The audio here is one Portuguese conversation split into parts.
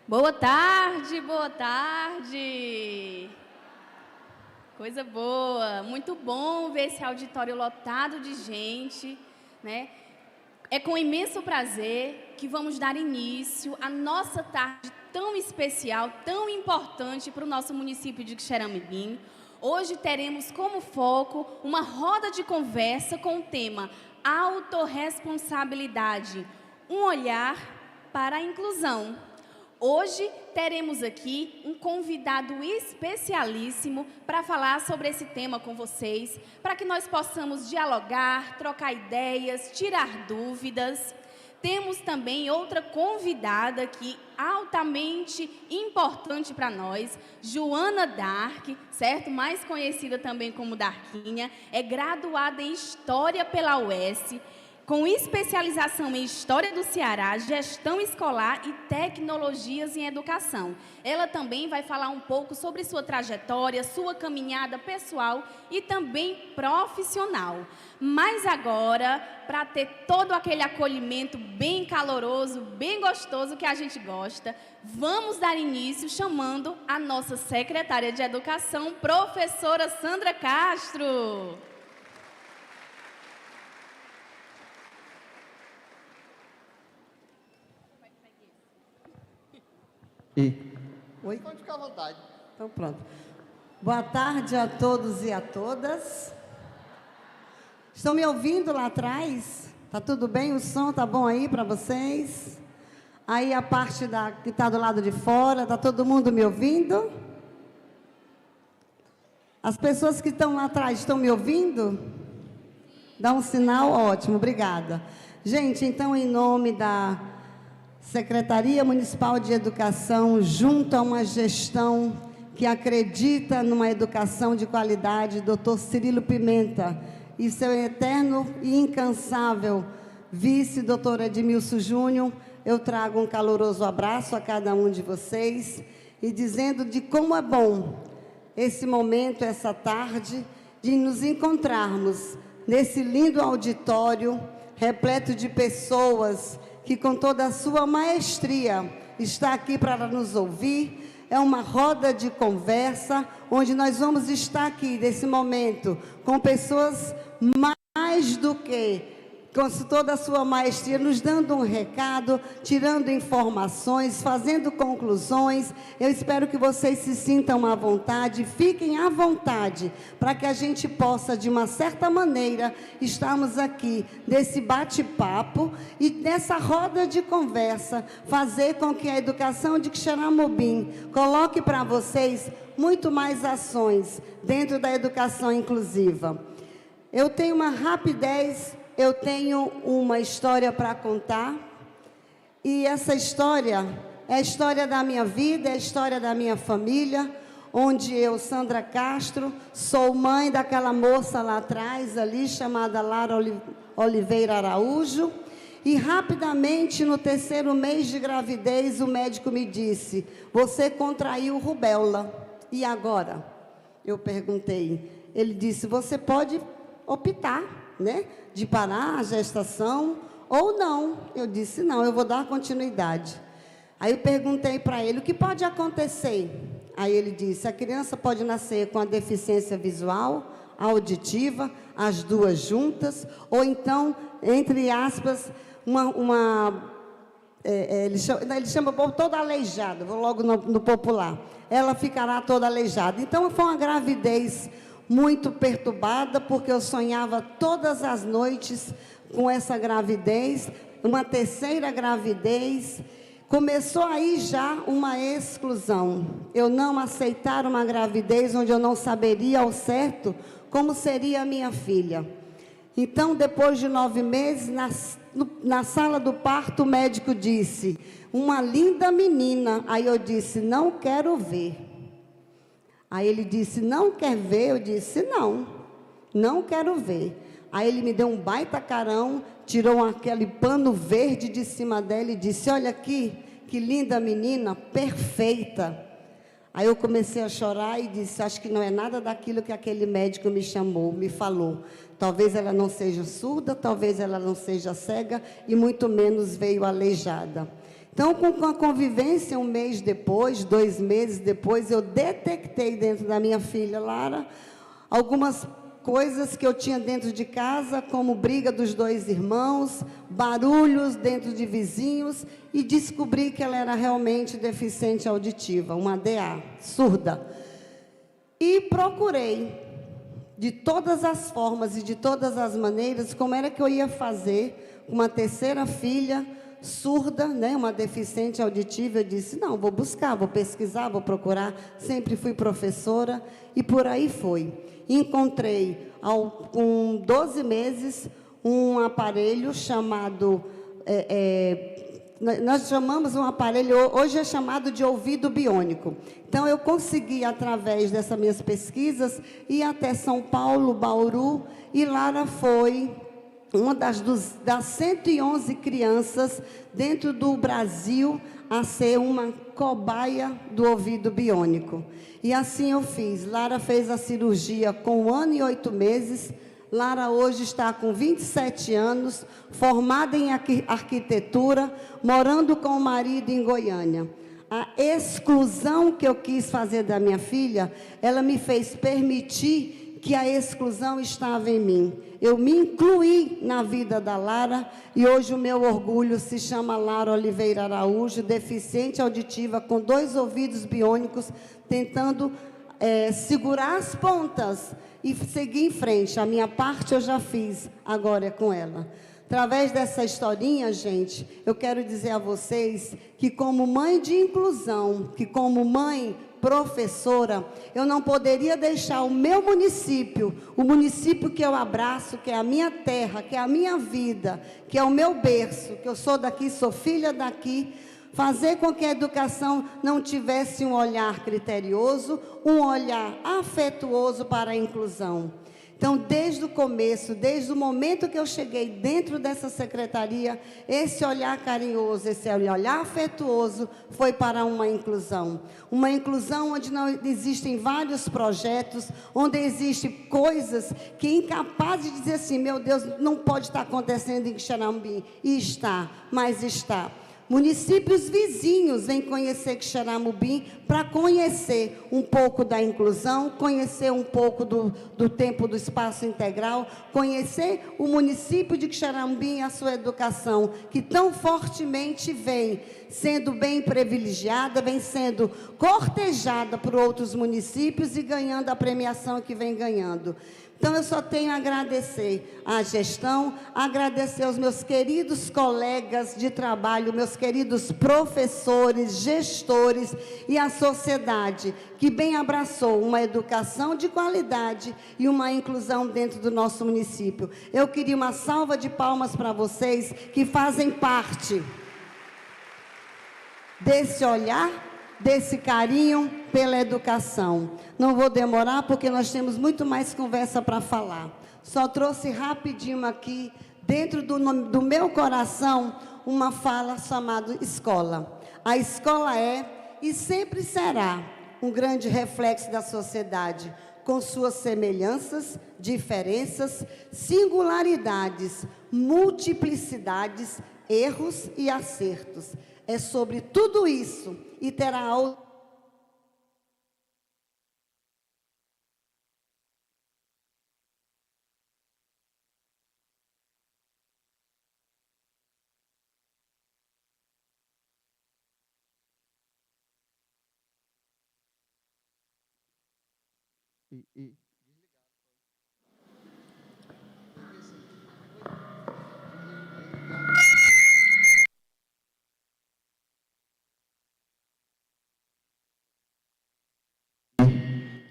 Boa tarde, boa tarde. Coisa boa, muito bom ver esse auditório lotado de gente, né? É com imenso prazer que vamos dar início à nossa tarde tão especial, tão importante para o nosso município de Xeramibim. Hoje teremos como foco uma roda de conversa com o tema autorresponsabilidade, um olhar para a inclusão. Hoje teremos aqui um convidado especialíssimo para falar sobre esse tema com vocês, para que nós possamos dialogar, trocar ideias, tirar dúvidas. Temos também outra convidada aqui, altamente importante para nós, Joana Dark, certo? Mais conhecida também como Darquinha, é graduada em História pela UES, com especialização em História do Ceará, Gestão Escolar e Tecnologias em Educação. Ela também vai falar um pouco sobre sua trajetória, sua caminhada pessoal e também profissional. Mas agora, para ter todo aquele acolhimento bem caloroso, bem gostoso que a gente gosta, vamos dar início chamando a nossa secretária de Educação, professora Sandra Castro. Oi? Pode ficar à vontade. Então, pronto. Boa tarde a todos e a todas. Estão me ouvindo lá atrás? Tá tudo bem? O som tá bom aí para vocês? Aí a parte que está do lado de fora, tá todo mundo me ouvindo? As pessoas que estão lá atrás estão me ouvindo? Dá um sinal, ótimo, obrigada. Gente, então, em nome da Secretaria Municipal de Educação, junto a uma gestão que acredita numa educação de qualidade, Dr. Cirilo Pimenta, e seu eterno e incansável vice, Dr. Edmilson Júnior, eu trago um caloroso abraço a cada um de vocês e dizendo de como é bom esse momento, essa tarde, de nos encontrarmos nesse lindo auditório, repleto de pessoas que com toda a sua maestria está aqui para nos ouvir. É uma roda de conversa, onde nós vamos estar aqui, nesse momento, com pessoas mais do que, com toda a sua maestria, nos dando um recado, tirando informações, fazendo conclusões. Eu espero que vocês se sintam à vontade, fiquem à vontade, para que a gente possa, de uma certa maneira, estarmos aqui nesse bate-papo e nessa roda de conversa, fazer com que a educação de Xeramobim coloque para vocês muito mais ações dentro da educação inclusiva. Eu tenho uma rapidez. Eu tenho uma história para contar, e essa história é a história da minha vida, é a história da minha família, onde eu, Sandra Castro, sou mãe daquela moça lá atrás, ali, chamada Lara Oliveira Araújo, e rapidamente, no 3º mês de gravidez, o médico me disse: você contraiu rubéola, e agora? Eu perguntei. Ele disse: você pode optar, né, de parar a gestação ou não. Eu disse: não, eu vou dar continuidade. Aí eu perguntei para ele: o que pode acontecer? Aí ele disse: a criança pode nascer com a deficiência visual, auditiva, as duas juntas, ou então, entre aspas, ele chama toda aleijada, vou logo no popular. Ela ficará toda aleijada. Então, foi uma gravidez muito perturbada, porque eu sonhava todas as noites com essa gravidez, uma 3ª gravidez. Começou aí já uma exclusão. Eu não aceitar uma gravidez onde eu não saberia ao certo como seria a minha filha. Então, depois de 9 meses, na sala do parto, o médico disse: uma linda menina. Aí eu disse: não quero ver. Aí ele disse: não quer ver? Eu disse: não, não quero ver. Aí ele me deu um baita carão, tirou aquele pano verde de cima dela e disse: olha aqui, que linda menina, perfeita. Aí eu comecei a chorar e disse: acho que não é nada daquilo que aquele médico me falou. Talvez ela não seja surda, talvez ela não seja cega e muito menos veio aleijada. Então, com a convivência, 1 mês depois, 2 meses depois, eu detectei dentro da minha filha, Lara, algumas coisas que eu tinha dentro de casa, como briga dos 2 irmãos, barulhos dentro de vizinhos, e descobri que ela era realmente deficiente auditiva, uma DA, surda. E procurei, de todas as formas e de todas as maneiras, como era que eu ia fazer com uma 3ª filha, surda, né, uma deficiente auditiva. Eu disse, não, vou buscar, vou pesquisar, vou procurar. Sempre fui professora e por aí foi. Encontrei, com 12 meses, um aparelho chamado, nós chamamos um aparelho, hoje é chamado de ouvido biônico. Então, eu consegui, através dessas minhas pesquisas, ir até São Paulo, Bauru, e Lara foi uma das 111 crianças dentro do Brasil a ser uma cobaia do ouvido biônico. E assim eu fiz. Lara fez a cirurgia com 1 ano e 8 meses. Lara hoje está com 27 anos, formada em arquitetura, morando com o marido em Goiânia. A exclusão que eu quis fazer da minha filha, ela me fez permitir que a exclusão estava em mim. Eu me incluí na vida da Lara e hoje o meu orgulho se chama Lara Oliveira Araújo, deficiente auditiva com 2 ouvidos biônicos, tentando segurar as pontas e seguir em frente. A minha parte eu já fiz, agora é com ela. Através dessa historinha, gente, eu quero dizer a vocês que como mãe de inclusão, que como mãe professora, eu não poderia deixar o meu município, o município que eu abraço, que é a minha terra, que é a minha vida, que é o meu berço, que eu sou daqui, sou filha daqui, fazer com que a educação não tivesse um olhar criterioso, um olhar afetuoso para a inclusão. Então, desde o começo, desde o momento que eu cheguei dentro dessa secretaria, esse olhar carinhoso, esse olhar afetuoso foi para uma inclusão. Uma inclusão onde não existem vários projetos, onde existem coisas que é incapaz de dizer assim, meu Deus, não pode estar acontecendo em Quixeramobim. E está, mas está. Municípios vizinhos vêm conhecer Quixeramobim para conhecer um pouco da inclusão, conhecer um pouco do tempo do espaço integral, conhecer o município de Quixeramobim e a sua educação, que tão fortemente vem sendo bem privilegiada, vem sendo cortejada por outros municípios e ganhando a premiação que vem ganhando. Então, eu só tenho a agradecer à gestão, agradecer aos meus queridos colegas de trabalho, meus queridos professores, gestores e a sociedade, que bem abraçou uma educação de qualidade e uma inclusão dentro do nosso município. Eu queria uma salva de palmas para vocês que fazem parte desse olhar, desse carinho pela educação. Não vou demorar, porque nós temos muito mais conversa para falar. Só trouxe rapidinho aqui, dentro do meu coração, uma fala chamada escola. A escola é e sempre será um grande reflexo da sociedade, com suas semelhanças, diferenças, singularidades, multiplicidades, erros e acertos. É sobre tudo isso e terá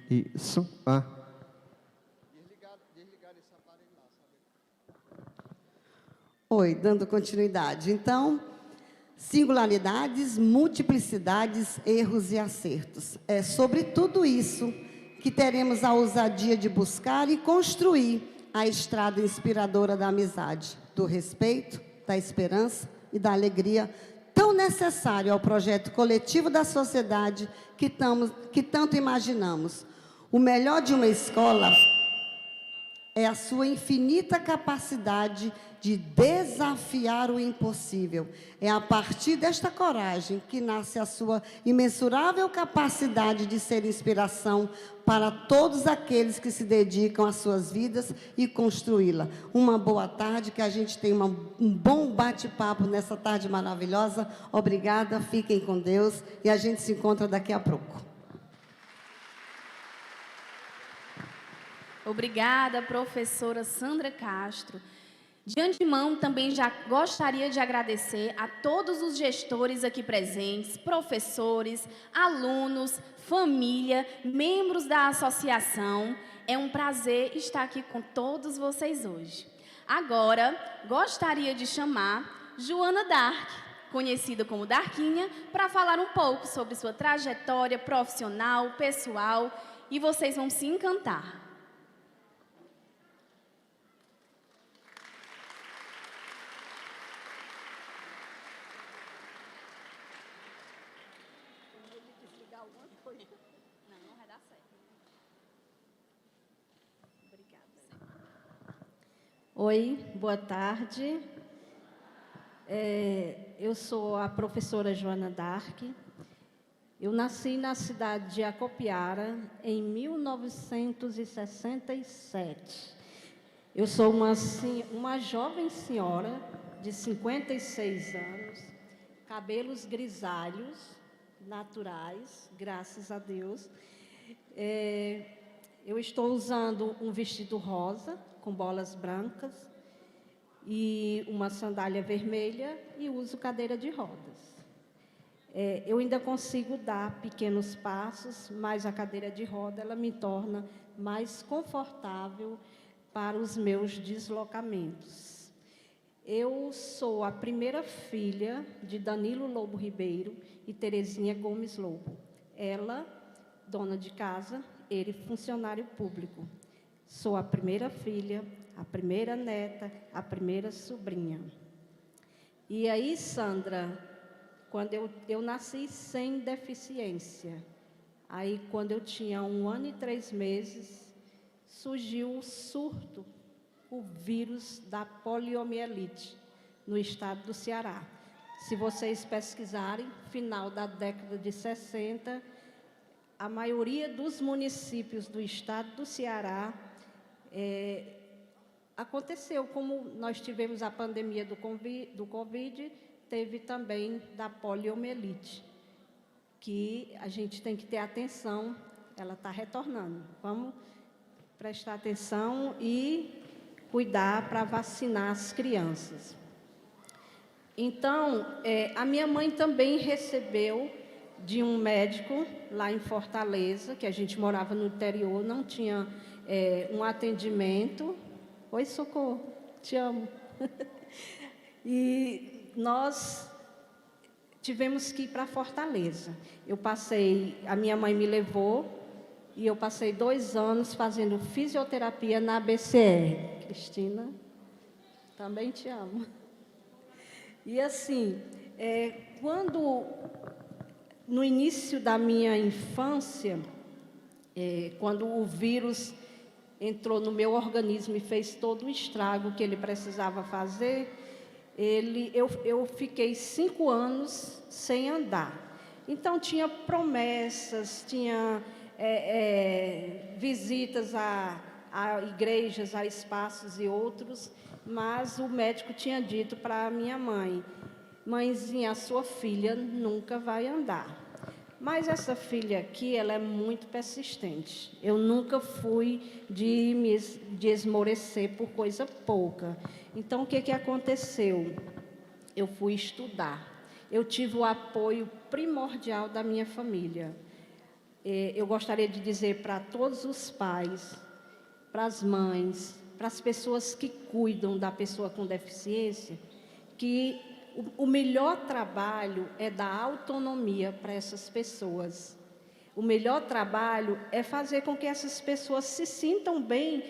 Isso. Oi, dando continuidade. Então, singularidades, multiplicidades, erros e acertos. É sobre tudo isso que teremos a ousadia de buscar e construir a estrada inspiradora da amizade, do respeito, da esperança e da alegria, tão necessário ao projeto coletivo da sociedade que tanto imaginamos. O melhor de uma escola é a sua infinita capacidade de desafiar o impossível. É a partir desta coragem que nasce a sua imensurável capacidade de ser inspiração para todos aqueles que se dedicam às suas vidas e construí-la. Uma boa tarde, que a gente tenha um bom bate-papo nessa tarde maravilhosa. Obrigada, fiquem com Deus e a gente se encontra daqui a pouco. Obrigada, professora Sandra Castro. De antemão, também já gostaria de agradecer a todos os gestores aqui presentes, professores, alunos, família, membros da associação. É um prazer estar aqui com todos vocês hoje. Agora, gostaria de chamar Joana Dark, conhecida como Darquinha, para falar um pouco sobre sua trajetória profissional, pessoal, e vocês vão se encantar. Oi, boa tarde. Eu sou a professora Joana Dark. Eu nasci na cidade de Acopiara em 1967. Eu sou uma jovem senhora de 56 anos, cabelos grisalhos, naturais, graças a Deus. Eu estou usando um vestido rosa, com bolas brancas e uma sandália vermelha e uso cadeira de rodas. Eu ainda consigo dar pequenos passos, mas a cadeira de roda ela me torna mais confortável para os meus deslocamentos. Eu sou a primeira filha de Danilo Lobo Ribeiro e Terezinha Gomes Lobo. Ela, dona de casa, ele, funcionário público. Sou a primeira filha, a primeira neta, a primeira sobrinha. E aí, Sandra, quando eu nasci sem deficiência, aí quando eu tinha 1 ano e 3 meses, surgiu o surto, o vírus da poliomielite, no estado do Ceará. Se vocês pesquisarem, final da década de 60, a maioria dos municípios do estado do Ceará aconteceu, como nós tivemos a pandemia do Covid, teve também da poliomielite, que a gente tem que ter atenção, ela está retornando. Vamos prestar atenção e cuidar para vacinar as crianças. Então, a minha mãe também recebeu de um médico lá em Fortaleza, que a gente morava no interior, não tinha um atendimento. Oi, Socorro, te amo. E nós tivemos que ir para Fortaleza. A minha mãe me levou e eu passei 2 anos fazendo fisioterapia na BCR. Cristina, também te amo. E assim, no início da minha infância, quando o vírus entrou no meu organismo e fez todo o estrago que ele precisava fazer, eu fiquei 5 anos sem andar. Então, tinha promessas, tinha visitas a igrejas, a espaços e outros, mas o médico tinha dito para a minha mãe: mãezinha, a sua filha nunca vai andar. Mas essa filha aqui, ela é muito persistente. Eu nunca fui de esmorecer por coisa pouca. Então, o que aconteceu? Eu fui estudar. Eu tive o apoio primordial da minha família. Eu gostaria de dizer para todos os pais, para as mães, para as pessoas que cuidam da pessoa com deficiência, que o melhor trabalho é dar autonomia para essas pessoas. O melhor trabalho é fazer com que essas pessoas se sintam bem.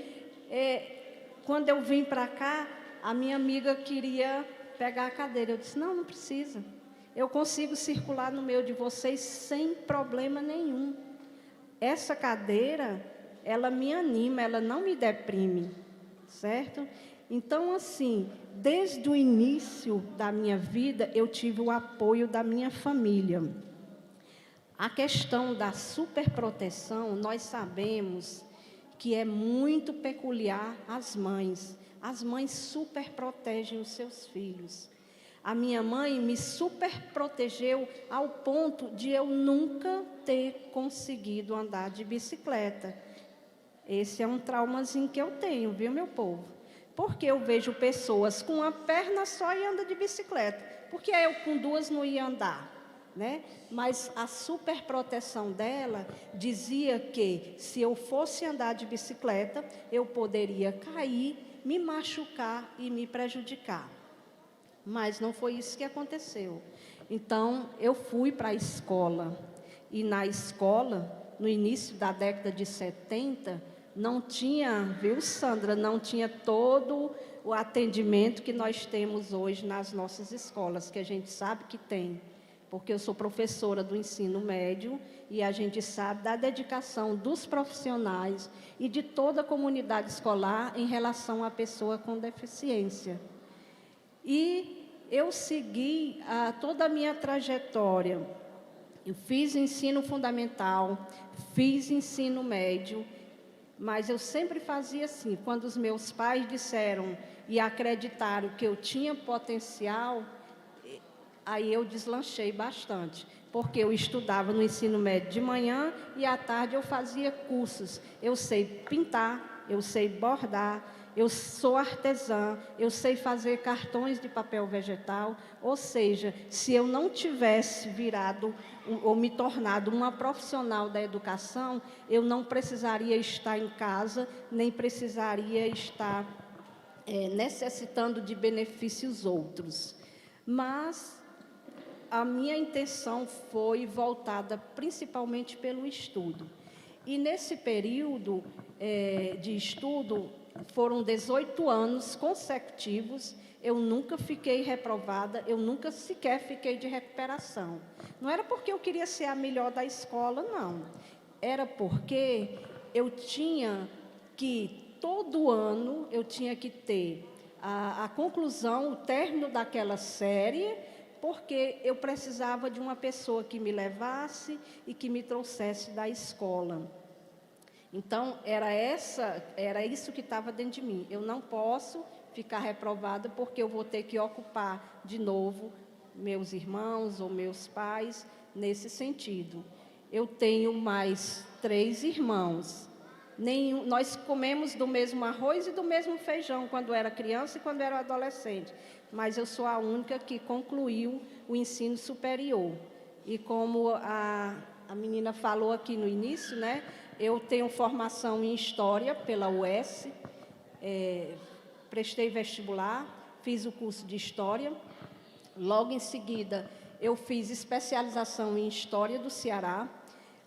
Quando eu vim para cá, a minha amiga queria pegar a cadeira. Eu disse: não precisa. Eu consigo circular no meio de vocês sem problema nenhum. Essa cadeira, ela me anima, ela não me deprime. certo? Então, assim, desde o início da minha vida, eu tive o apoio da minha família. A questão da superproteção, nós sabemos que é muito peculiar às mães. As mães superprotegem os seus filhos. A minha mãe me superprotegeu ao ponto de eu nunca ter conseguido andar de bicicleta. Esse é um traumazinho que eu tenho, viu, meu povo? Porque eu vejo pessoas com uma perna só e anda de bicicleta. Porque eu com duas não ia andar, né? Mas a superproteção dela dizia que se eu fosse andar de bicicleta, eu poderia cair, me machucar e me prejudicar. Mas não foi isso que aconteceu. Então, eu fui para a escola. E na escola, no início da década de 70, não tinha, viu, Sandra, não tinha todo o atendimento que nós temos hoje nas nossas escolas, que a gente sabe que tem. Porque eu sou professora do ensino médio e a gente sabe da dedicação dos profissionais e de toda a comunidade escolar em relação à pessoa com deficiência. E eu segui toda a minha trajetória. Eu fiz ensino fundamental, fiz ensino médio, mas eu sempre fazia assim. Quando os meus pais disseram e acreditaram que eu tinha potencial, aí eu deslanchei bastante, porque eu estudava no ensino médio de manhã e à tarde eu fazia cursos. Eu sei pintar, eu sei bordar, eu sou artesã, eu sei fazer cartões de papel vegetal, ou seja, se eu não tivesse virado ou me tornado uma profissional da educação, eu não precisaria estar em casa, nem precisaria estar necessitando de benefícios outros. Mas a minha intenção foi voltada principalmente pelo estudo. E nesse período de estudo, foram 18 anos consecutivos, eu nunca fiquei reprovada, eu nunca sequer fiquei de recuperação. Não era porque eu queria ser a melhor da escola, não. Era porque eu tinha que, todo ano, eu tinha que ter a conclusão, o término daquela série, porque eu precisava de uma pessoa que me levasse e que me trouxesse da escola. Então, era isso que estava dentro de mim. Eu não posso ficar reprovada porque eu vou ter que ocupar de novo meus irmãos ou meus pais nesse sentido. Eu tenho mais 3 irmãos. Nós comemos do mesmo arroz e do mesmo feijão quando era criança e quando era adolescente. Mas eu sou a única que concluiu o ensino superior. E como a menina falou aqui no início, né? Eu tenho formação em História pela UES, prestei vestibular, fiz o curso de História. Logo em seguida, eu fiz especialização em História do Ceará.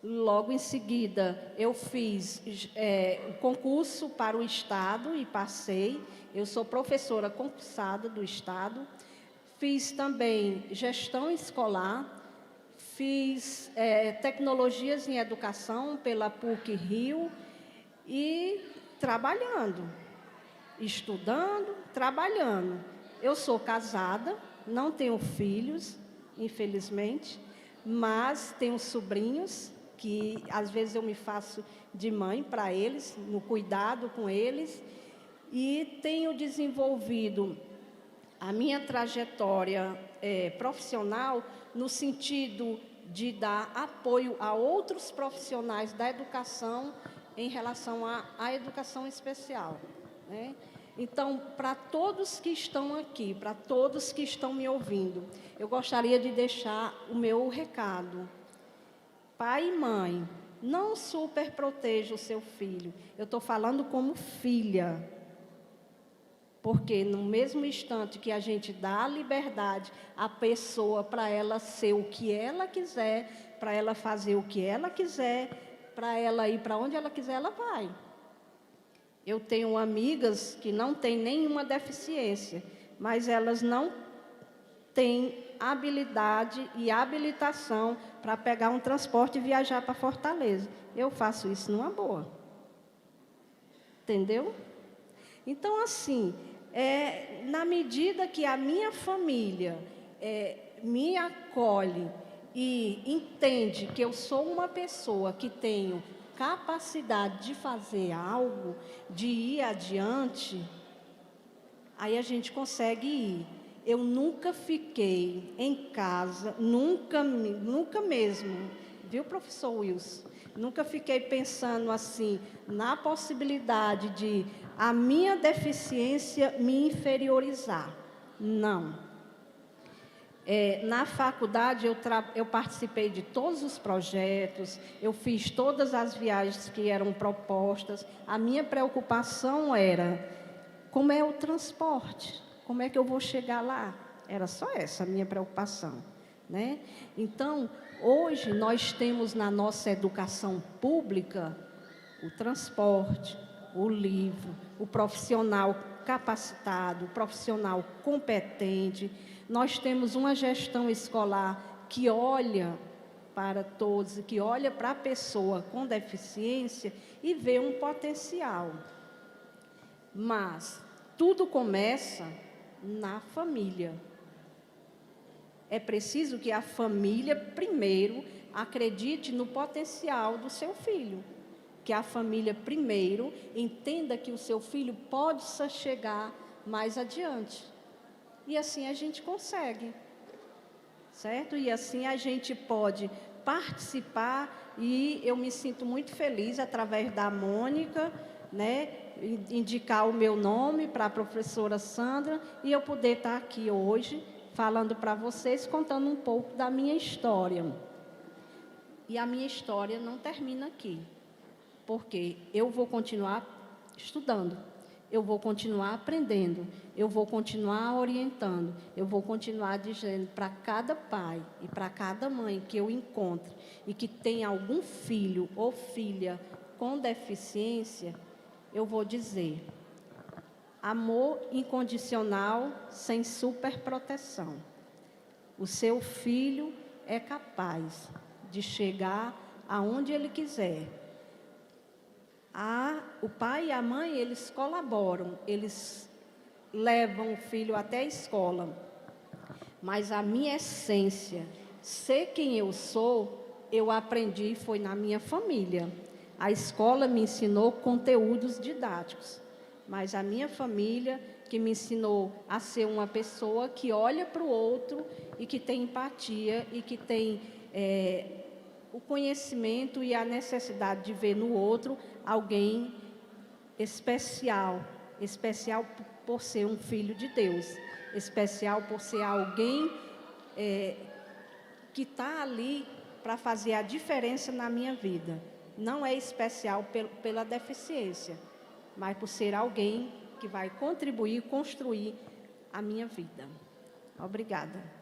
Logo em seguida, eu fiz o concurso para o Estado e passei. Eu sou professora concursada do Estado. Fiz também gestão escolar. Fiz tecnologias em educação pela PUC-Rio e trabalhando, estudando, trabalhando. Eu sou casada, não tenho filhos, infelizmente, mas tenho sobrinhos que às vezes eu me faço de mãe para eles, no cuidado com eles, e tenho desenvolvido a minha trajetória profissional no sentido de dar apoio a outros profissionais da educação em relação à educação especial, né? Então, para todos que estão aqui, para todos que estão me ouvindo, eu gostaria de deixar o meu recado. Pai e mãe, não superproteja o seu filho. Eu estou falando como filha. Porque no mesmo instante que a gente dá a liberdade à pessoa para ela ser o que ela quiser, para ela fazer o que ela quiser, para ela ir para onde ela quiser, ela vai. Eu tenho amigas que não têm nenhuma deficiência, mas elas não têm habilidade e habilitação para pegar um transporte e viajar para Fortaleza. Eu faço isso numa boa. Entendeu? Então, assim, na medida que a minha família me acolhe e entende que eu sou uma pessoa que tenho capacidade de fazer algo, de ir adiante, aí a gente consegue ir. Eu nunca fiquei em casa, nunca mesmo, viu, professor Wilson? Nunca fiquei pensando assim, na possibilidade de a minha deficiência me inferiorizar. Não. Na faculdade, eu participei de todos os projetos, eu fiz todas as viagens que eram propostas. A minha preocupação era, como é o transporte? Como é que eu vou chegar lá? Era só essa a minha preocupação, né? Então, hoje nós temos na nossa educação pública o transporte, o livro, o profissional capacitado, o profissional competente. Nós temos uma gestão escolar que olha para todos, que olha para a pessoa com deficiência e vê um potencial. Mas tudo começa na família. É preciso que a família, primeiro, acredite no potencial do seu filho. Que a família, primeiro, entenda que o seu filho pode chegar mais adiante. E assim a gente consegue, certo? E assim a gente pode participar, e eu me sinto muito feliz, através da Mônica, né, indicar o meu nome para a professora Sandra, e eu poder estar aqui hoje, falando para vocês, contando um pouco da minha história. E a minha história não termina aqui, porque eu vou continuar estudando, eu vou continuar aprendendo, eu vou continuar orientando, eu vou continuar dizendo para cada pai e para cada mãe que eu encontre e que tem algum filho ou filha com deficiência, eu vou dizer: amor incondicional sem superproteção. O seu filho é capaz de chegar aonde ele quiser. O pai e a mãe, eles colaboram, eles levam o filho até a escola. Mas a minha essência, ser quem eu sou, eu aprendi foi na minha família. A escola me ensinou conteúdos didáticos, mas a minha família que me ensinou a ser uma pessoa que olha para o outro e que tem empatia e que tem o conhecimento e a necessidade de ver no outro alguém especial, especial por ser um filho de Deus, especial por ser alguém que está ali para fazer a diferença na minha vida. Não é especial pela deficiência, mas por ser alguém que vai contribuir, construir a minha vida. Obrigada.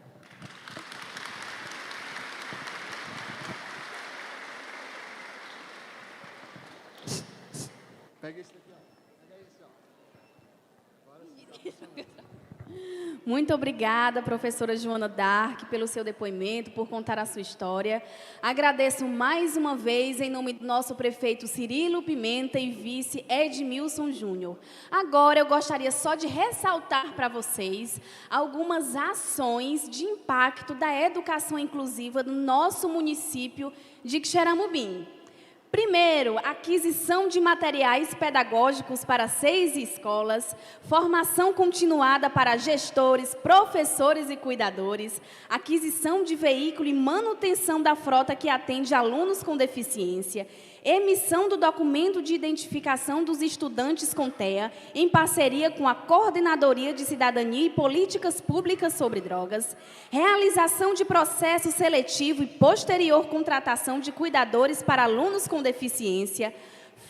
Pega esse aqui, ó. Pega esse, ó. Muito obrigada, professora Joana Dark, pelo seu depoimento, por contar a sua história. Agradeço mais uma vez, em nome do nosso prefeito Cirilo Pimenta e vice Edmilson Júnior. Agora, eu gostaria só de ressaltar para vocês algumas ações de impacto da educação inclusiva no nosso município de Quixeramobim. Primeiro, aquisição de materiais pedagógicos para 6 escolas, formação continuada para gestores, professores e cuidadores, aquisição de veículo e manutenção da frota que atende alunos com deficiência, emissão do documento de identificação dos estudantes com TEA, em parceria com a Coordenadoria de Cidadania e Políticas Públicas sobre Drogas, realização de processo seletivo e posterior contratação de cuidadores para alunos com deficiência,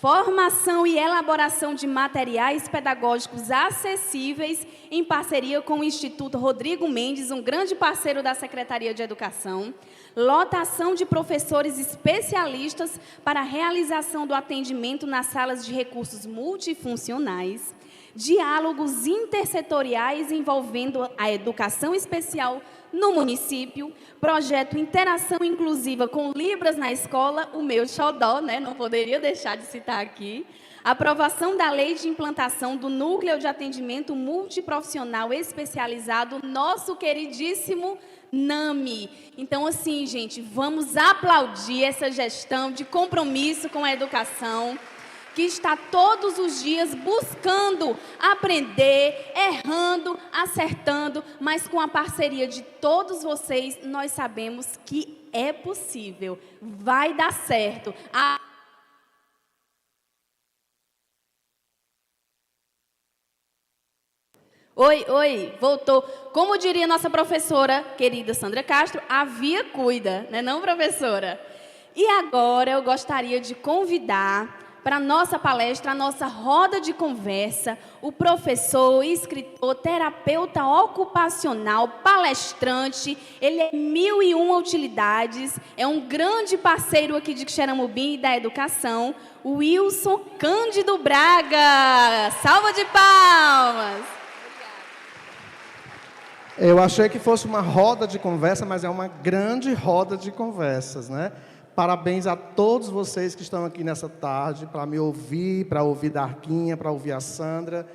formação e elaboração de materiais pedagógicos acessíveis em parceria com o Instituto Rodrigo Mendes, um grande parceiro da Secretaria de Educação, lotação de professores especialistas para a realização do atendimento nas salas de recursos multifuncionais, diálogos intersetoriais envolvendo a educação especial no município, projeto Interação Inclusiva com Libras na Escola, o meu xodó, né? Não poderia deixar de citar aqui. Aprovação da Lei de Implantação do Núcleo de Atendimento Multiprofissional Especializado, nosso queridíssimo NAMI. Então, assim, gente, vamos aplaudir essa gestão de compromisso com a educação, que está todos os dias buscando aprender, errando, acertando, mas com a parceria de todos vocês, nós sabemos que é possível, vai dar certo. Oi, voltou. Como diria nossa professora querida Sandra Castro, a via cuida, né não, professora? E agora eu gostaria de convidar para a nossa palestra, a nossa roda de conversa, o professor, escritor, terapeuta ocupacional, palestrante, ele é 1001 utilidades, é um grande parceiro aqui de Xeramubim e da educação, o Wilson Cândido Braga. Salva de palmas! Eu achei que fosse uma roda de conversa, mas é uma grande roda de conversas, né? Parabéns a todos vocês que estão aqui nessa tarde para me ouvir, para ouvir Darquinha, para ouvir a Sandra.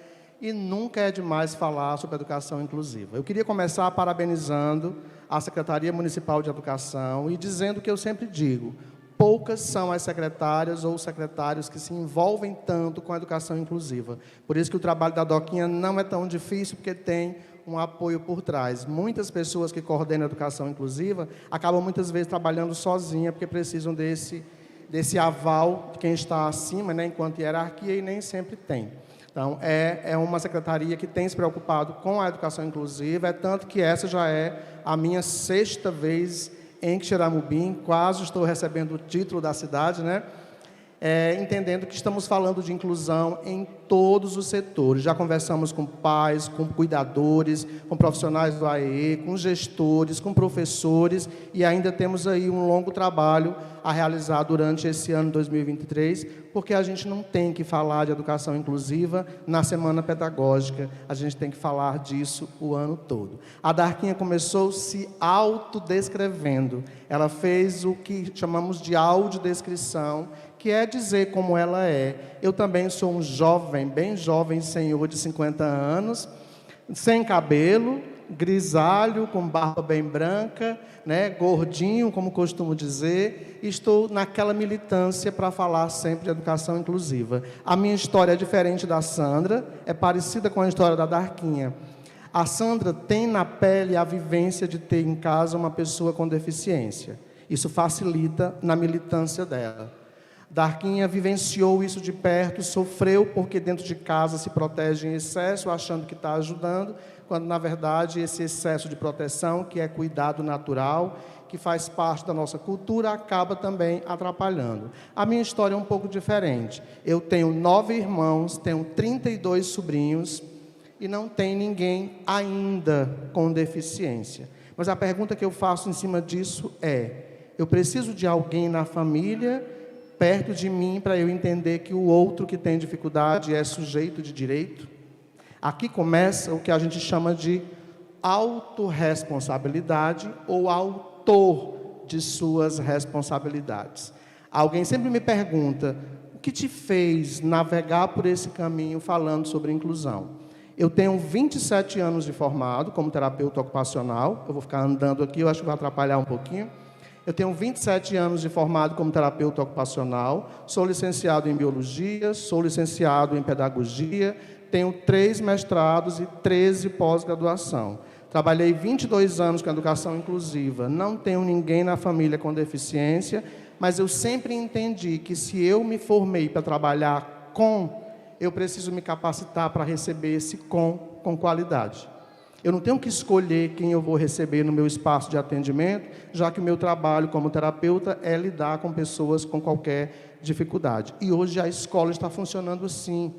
E nunca é demais falar sobre educação inclusiva. Eu queria começar parabenizando a Secretaria Municipal de Educação e dizendo o que eu sempre digo: poucas são as secretárias ou secretários que se envolvem tanto com a educação inclusiva. Por isso que o trabalho da Doquinha não é tão difícil, porque tem um apoio por trás. Muitas pessoas que coordenam a educação inclusiva acabam muitas vezes trabalhando sozinha, porque precisam desse aval de quem está acima, né, enquanto hierarquia, e nem sempre tem. Então, é uma secretaria que tem se preocupado com a educação inclusiva, é tanto que essa já é a minha 6ª vez em Xeramubim, quase estou recebendo o título da cidade, né? Entendendo que estamos falando de inclusão em todos os setores. Já conversamos com pais, com cuidadores, com profissionais do AE, com gestores, com professores, e ainda temos aí um longo trabalho a realizar durante esse ano 2023, porque a gente não tem que falar de educação inclusiva na semana pedagógica, a gente tem que falar disso o ano todo. A Darquinha começou se autodescrevendo, ela fez o que chamamos de audiodescrição, que é dizer como ela é. Eu também sou um jovem, bem jovem senhor de 50 anos, sem cabelo, grisalho, com barba bem branca, né, gordinho, como costumo dizer, e estou naquela militância para falar sempre de educação inclusiva. A minha história é diferente da Sandra, é parecida com a história da Darquinha. A Sandra tem na pele a vivência de ter em casa uma pessoa com deficiência. Isso facilita na militância dela. Darquinha vivenciou isso de perto, sofreu porque dentro de casa se protege em excesso, achando que está ajudando, quando, na verdade, esse excesso de proteção, que é cuidado natural, que faz parte da nossa cultura, acaba também atrapalhando. A minha história é um pouco diferente. Eu tenho 9 irmãos, tenho 32 sobrinhos e não tem ninguém ainda com deficiência. Mas a pergunta que eu faço em cima disso é: eu preciso de alguém na família perto de mim para eu entender que o outro que tem dificuldade é sujeito de direito? Aqui começa o que a gente chama de autorresponsabilidade ou autor de suas responsabilidades. Alguém sempre me pergunta: o que te fez navegar por esse caminho falando sobre inclusão? Eu tenho 27 anos de formado como terapeuta ocupacional. Eu vou ficar andando aqui, eu acho que vai atrapalhar um pouquinho. Eu tenho 27 anos de formado como terapeuta ocupacional, sou licenciado em biologia, sou licenciado em pedagogia, tenho 3 mestrados e 13 pós-graduação. Trabalhei 22 anos com educação inclusiva, não tenho ninguém na família com deficiência, mas eu sempre entendi que se eu me formei para trabalhar com, eu preciso me capacitar para receber esse com qualidade. Eu não tenho que escolher quem eu vou receber no meu espaço de atendimento, já que o meu trabalho como terapeuta é lidar com pessoas com qualquer dificuldade. E hoje a escola está funcionando assim.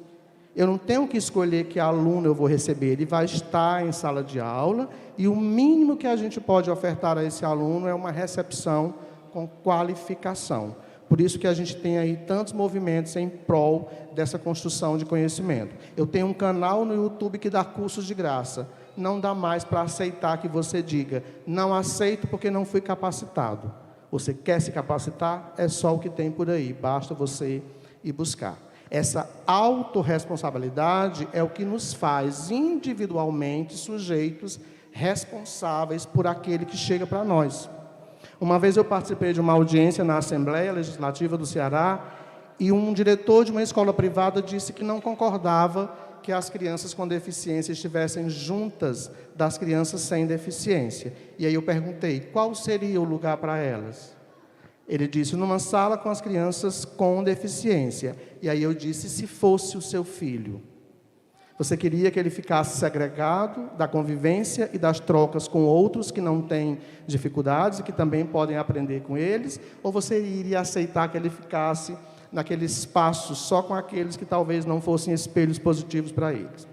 Eu não tenho que escolher que aluno eu vou receber, ele vai estar em sala de aula e o mínimo que a gente pode ofertar a esse aluno é uma recepção com qualificação. Por isso que a gente tem aí tantos movimentos em prol dessa construção de conhecimento. Eu tenho um canal no YouTube que dá cursos de graça. Não dá mais para aceitar que você diga, não aceito porque não fui capacitado. Você quer se capacitar? É só o que tem por aí, basta você ir buscar. Essa autorresponsabilidade é o que nos faz individualmente sujeitos responsáveis por aquele que chega para nós. Uma vez eu participei de uma audiência na Assembleia Legislativa do Ceará e um diretor de uma escola privada disse que não concordava que as crianças com deficiência estivessem juntas das crianças sem deficiência. E aí eu perguntei, qual seria o lugar para elas? Ele disse, numa sala com as crianças com deficiência. E aí eu disse, se fosse o seu filho? Você queria que ele ficasse segregado da convivência e das trocas com outros que não têm dificuldades e que também podem aprender com eles? Ou você iria aceitar que ele ficasse naquele espaço só com aqueles que talvez não fossem espelhos positivos para eles?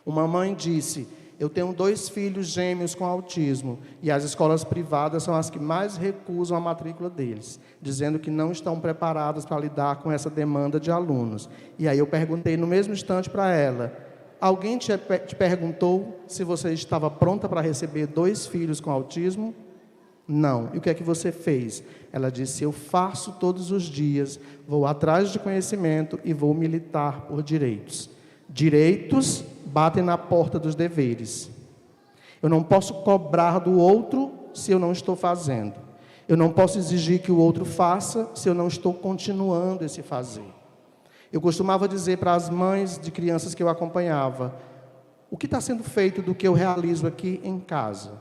Uma mãe disse, eu tenho 2 filhos gêmeos com autismo e as escolas privadas são as que mais recusam a matrícula deles, dizendo que não estão preparadas para lidar com essa demanda de alunos. E aí eu perguntei no mesmo instante para ela, alguém te perguntou se você estava pronta para receber 2 filhos com autismo? Não. E o que é que você fez? Ela disse, eu faço todos os dias, vou atrás de conhecimento e vou militar por direitos. Direitos batem na porta dos deveres. Eu não posso cobrar do outro se eu não estou fazendo. Eu não posso exigir que o outro faça se eu não estou continuando esse fazer. Eu costumava dizer para as mães de crianças que eu acompanhava, o que está sendo feito do que eu realizo aqui em casa?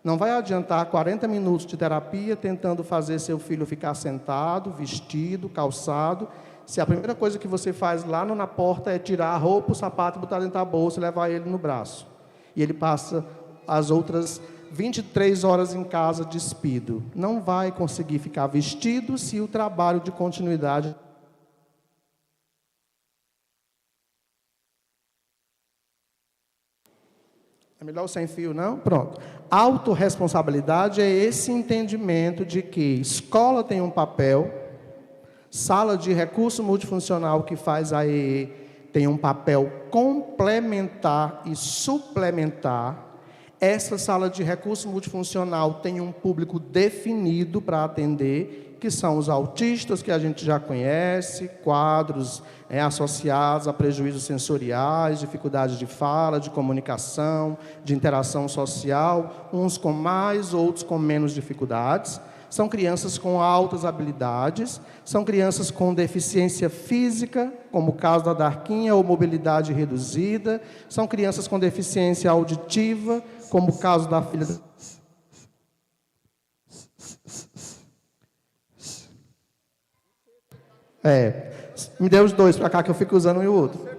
Não vai adiantar 40 minutos de terapia tentando fazer seu filho ficar sentado, vestido, calçado, se a primeira coisa que você faz lá na porta é tirar a roupa, o sapato, botar dentro da bolsa e levar ele no braço. E ele passa as outras 23 horas em casa despido. Não vai conseguir ficar vestido se o trabalho de continuidade... É melhor o sem fio, não? Pronto. Autorresponsabilidade é esse entendimento de que escola tem um papel... Sala de recurso multifuncional que faz a EE tem um papel complementar e suplementar. Essa sala de recurso multifuncional tem um público definido para atender, que são os autistas, que a gente já conhece, quadros associados a prejuízos sensoriais, dificuldades de fala, de comunicação, de interação social, uns com mais, outros com menos dificuldades. São crianças com altas habilidades, são crianças com deficiência física, como o caso da Darquinha, ou mobilidade reduzida, são crianças com deficiência auditiva, como o caso da filha... Me dê os 2 para cá, que eu fico usando um e o outro.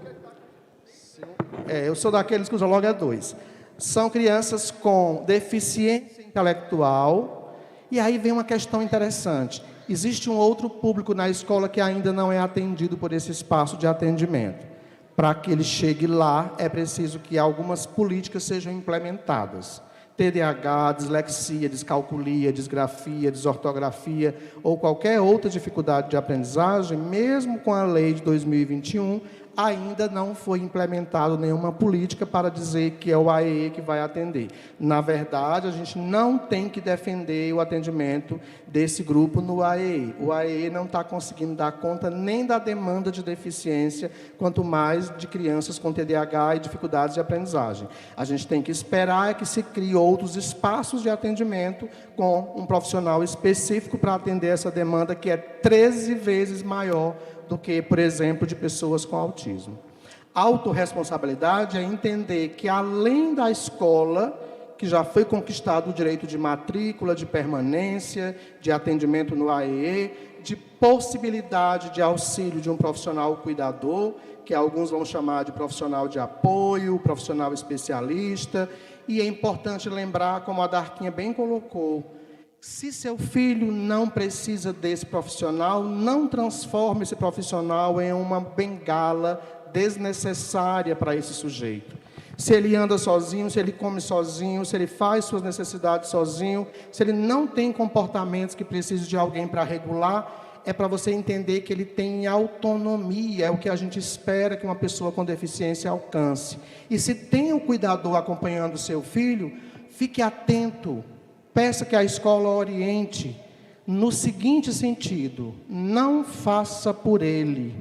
Eu sou daqueles que usam logo 2. São crianças com deficiência intelectual. E aí vem uma questão interessante. Existe um outro público na escola que ainda não é atendido por esse espaço de atendimento. Para que ele chegue lá, é preciso que algumas políticas sejam implementadas. TDAH, dislexia, descalculia, disgrafia, desortografia ou qualquer outra dificuldade de aprendizagem, mesmo com a lei de 2021, ainda não foi implementado nenhuma política para dizer que é o AEE que vai atender. Na verdade, a gente não tem que defender o atendimento desse grupo no AEE. O AEE não está conseguindo dar conta nem da demanda de deficiência, quanto mais de crianças com TDAH e dificuldades de aprendizagem. A gente tem que esperar que se crie outros espaços de atendimento com um profissional específico para atender essa demanda, que é 13 vezes maior do que, por exemplo, de pessoas com autismo. Autorresponsabilidade é entender que, além da escola, que já foi conquistado o direito de matrícula, de permanência, de atendimento no AEE, de possibilidade de auxílio de um profissional cuidador, que alguns vão chamar de profissional de apoio, profissional especialista, e é importante lembrar, como a Darquinha bem colocou, se seu filho não precisa desse profissional, não transforme esse profissional em uma bengala desnecessária para esse sujeito. Se ele anda sozinho, se ele come sozinho, se ele faz suas necessidades sozinho, se ele não tem comportamentos que precisam de alguém para regular, é para você entender que ele tem autonomia, é o que a gente espera que uma pessoa com deficiência alcance. E se tem um cuidador acompanhando o seu filho, fique atento, peça que a escola oriente no seguinte sentido: não faça por ele.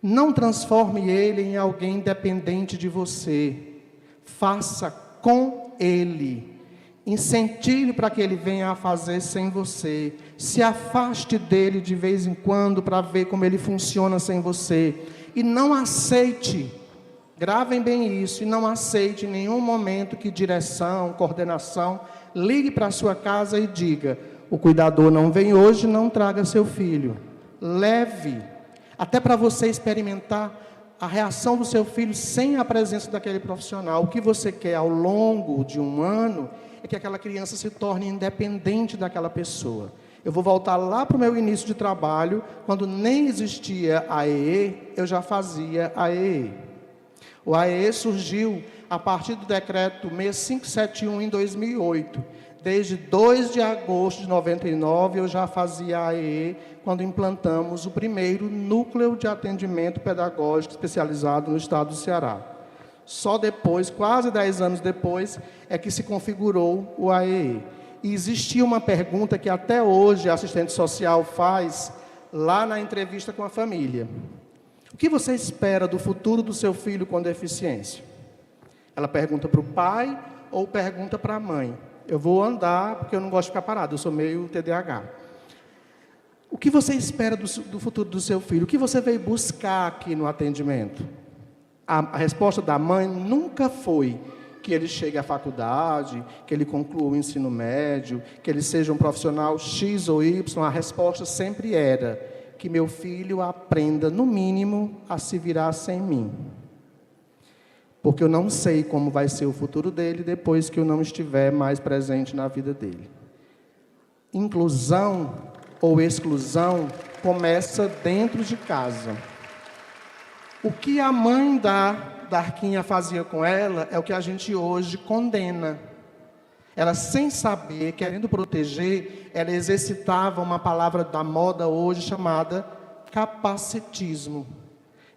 Não transforme ele em alguém dependente de você. Faça com ele. Incentive para que ele venha a fazer sem você. Se afaste dele de vez em quando para ver como ele funciona sem você. E não aceite, gravem bem isso, e não aceite em nenhum momento que direção, coordenação, ligue para a sua casa e diga: o cuidador não vem hoje, não traga seu filho. Leve, até para você experimentar a reação do seu filho sem a presença daquele profissional. O que você quer ao longo de um ano é que aquela criança se torne independente daquela pessoa. Eu vou voltar lá para o meu início de trabalho, quando nem existia a AEE, eu já fazia a AEE. O AEE surgiu a partir do decreto 6571 em 2008. Desde 2 de agosto de 99, eu já fazia a AEE, quando implantamos o primeiro núcleo de atendimento pedagógico especializado no estado do Ceará. Só depois, quase 10 anos depois, é que se configurou o AEE. E existia uma pergunta que até hoje a assistente social faz lá na entrevista com a família: o que você espera do futuro do seu filho com deficiência? Ela pergunta para o pai ou pergunta para a mãe? Eu vou andar porque eu não gosto de ficar parado, eu sou meio TDAH. O que você espera do futuro do seu filho? O que você veio buscar aqui no atendimento? A resposta da mãe nunca foi que ele chegue à faculdade, que ele conclua o ensino médio, que ele seja um profissional X ou Y. A resposta sempre era que meu filho aprenda, no mínimo, a se virar sem mim. Porque eu não sei como vai ser o futuro dele depois que eu não estiver mais presente na vida dele. Inclusão ou exclusão começa dentro de casa. O que a mãe da Arquinha fazia com ela é o que a gente hoje condena. Ela, sem saber, querendo proteger, ela exercitava uma palavra da moda hoje chamada capacitismo.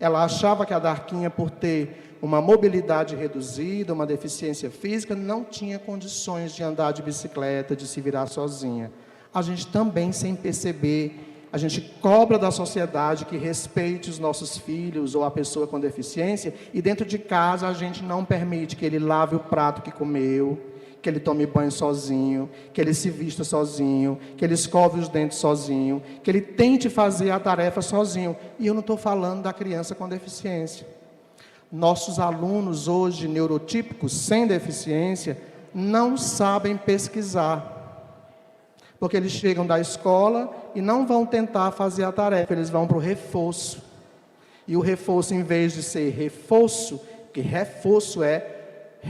Ela achava que a Darquinha, por ter uma mobilidade reduzida, uma deficiência física, não tinha condições de andar de bicicleta, de se virar sozinha. A gente também, sem perceber, a gente cobra da sociedade que respeite os nossos filhos ou a pessoa com deficiência, e dentro de casa a gente não permite que ele lave o prato que comeu, que ele tome banho sozinho, que ele se vista sozinho, que ele escove os dentes sozinho, que ele tente fazer a tarefa sozinho. E eu não estou falando da criança com deficiência. Nossos alunos hoje, neurotípicos, sem deficiência, não sabem pesquisar. Porque eles chegam da escola e não vão tentar fazer a tarefa, eles vão para o reforço. E o reforço, em vez de ser reforço, que reforço é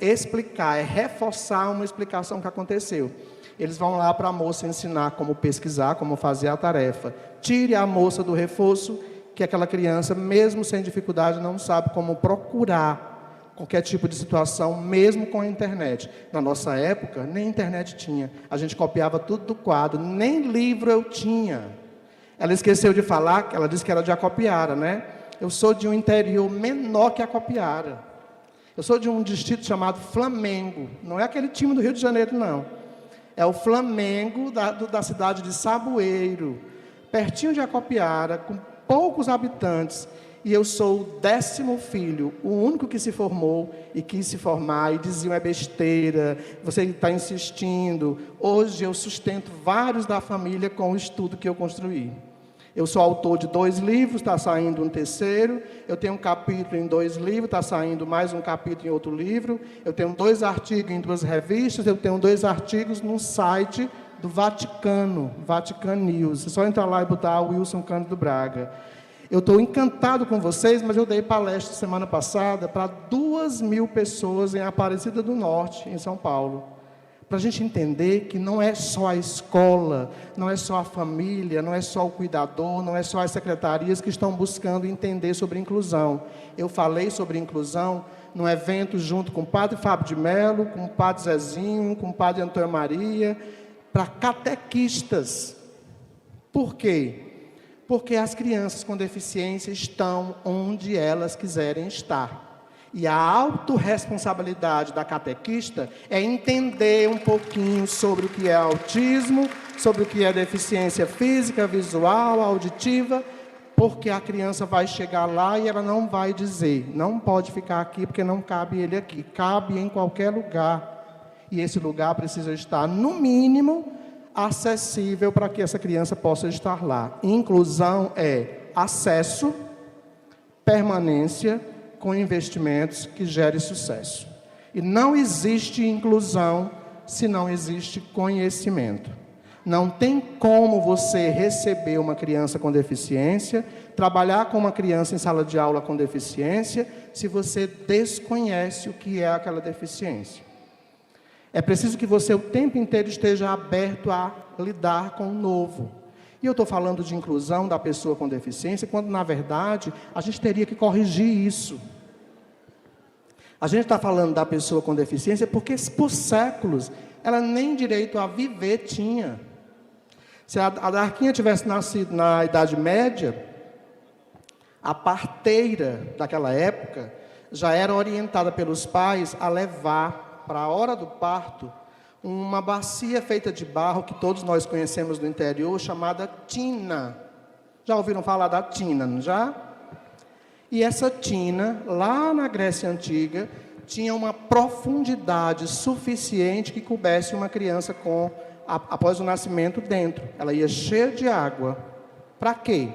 explicar, é reforçar uma explicação que aconteceu. Eles vão lá para a moça ensinar como pesquisar, como fazer a tarefa. Tire a moça do reforço, que aquela criança, mesmo sem dificuldade, não sabe como procurar qualquer tipo de situação, mesmo com a internet. Na nossa época, nem internet tinha. A gente copiava tudo do quadro, nem livro eu tinha. Ela esqueceu de falar, ela disse que era de Acopiara, né? Eu sou de um interior menor que Acopiara. Eu sou de um distrito chamado Flamengo. Não é aquele time do Rio de Janeiro, não. É o Flamengo da cidade de Saboeiro, pertinho de Acopiara, com poucos habitantes. E eu sou o 10º filho, o único que se formou e quis se formar, e diziam: é besteira, você está insistindo. Hoje eu sustento vários da família com o estudo que eu construí. Eu sou autor de 2 livros, está saindo um terceiro. Eu tenho um capítulo em 2 livros, está saindo mais um capítulo em outro livro. Eu tenho 2 artigos em 2 revistas. Eu tenho 2 artigos no site do Vaticano, Vatican News. É só entrar lá e botar Wilson Cândido Braga. Eu estou encantado com vocês, mas eu dei palestra semana passada para 2.000 pessoas em Aparecida do Norte, em São Paulo. para a gente entender que não é só a escola, não é só a família, não é só o cuidador, não é só as secretarias que estão buscando entender sobre inclusão. Eu falei sobre inclusão num evento junto com o padre Fábio de Mello, com o padre Zezinho, com o padre Antônio Maria, para catequistas. Por quê? Porque as crianças com deficiência estão onde elas quiserem estar. E a autorresponsabilidade da catequista é entender um pouquinho sobre o que é autismo, sobre o que é deficiência física, visual, auditiva, porque a criança vai chegar lá e ela não vai dizer, não pode ficar aqui porque não cabe ele aqui, cabe em qualquer lugar. E esse lugar precisa estar, no mínimo, acessível para que essa criança possa estar lá. Inclusão é acesso, permanência, com investimentos que gerem sucesso. E não existe inclusão se não existe conhecimento. Não tem como você receber uma criança com deficiência, trabalhar com uma criança em sala de aula com deficiência, se você desconhece o que é aquela deficiência. É preciso que você o tempo inteiro esteja aberto a lidar com o novo. E eu estou falando de inclusão da pessoa com deficiência, quando, na verdade, a gente teria que corrigir isso. A gente está falando da pessoa com deficiência porque, por séculos, ela nem direito a viver tinha. Se a Darquinha tivesse nascido na Idade Média, a parteira daquela época já era orientada pelos pais a levar para a hora do parto uma bacia feita de barro, que todos nós conhecemos do interior, chamada tina. Já ouviram falar da tina, não já? E essa tina, lá na Grécia Antiga, tinha uma profundidade suficiente que coubesse uma criança após o nascimento dentro. Ela ia cheia de água. Para quê?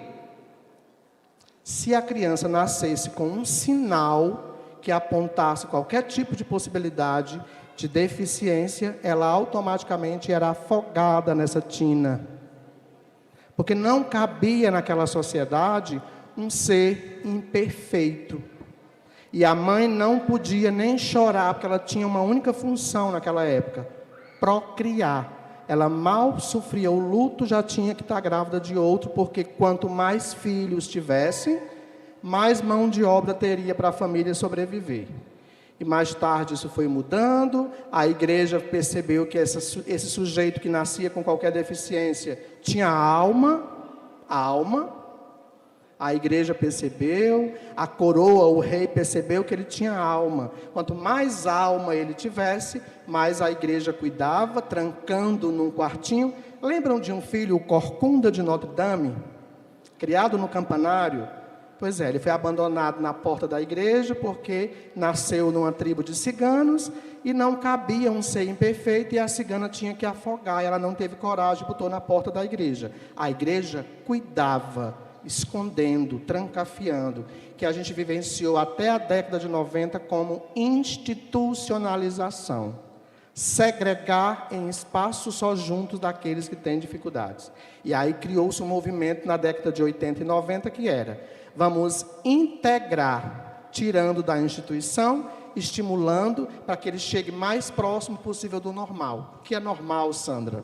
Se a criança nascesse com um sinal que apontasse qualquer tipo de possibilidade de deficiência, ela automaticamente era afogada nessa tina. Porque não cabia naquela sociedade um ser imperfeito. E a mãe não podia nem chorar, porque ela tinha uma única função naquela época: procriar. Ela mal sofria o luto, já tinha que estar grávida de outro, porque quanto mais filhos tivesse, mais mão de obra teria para a família sobreviver. E mais tarde isso foi mudando, a igreja percebeu que esse sujeito que nascia com qualquer deficiência tinha alma, a igreja percebeu, a coroa, o rei percebeu que ele tinha alma. Quanto mais alma ele tivesse, mais a igreja cuidava, trancando num quartinho. Lembram de um filho, o Corcunda de Notre Dame, criado no campanário? Pois é, ele foi abandonado na porta da igreja porque nasceu numa tribo de ciganos e não cabia um ser imperfeito e a cigana tinha que afogar. E ela não teve coragem, botou na porta da igreja. A igreja cuidava, escondendo, trancafiando, que a gente vivenciou até a década de 90 como institucionalização. Segregar em espaços só juntos daqueles que têm dificuldades. E aí criou-se um movimento na década de 80 e 90 que era: vamos integrar, tirando da instituição, estimulando para que ele chegue mais próximo possível do normal. O que é normal, Sandra?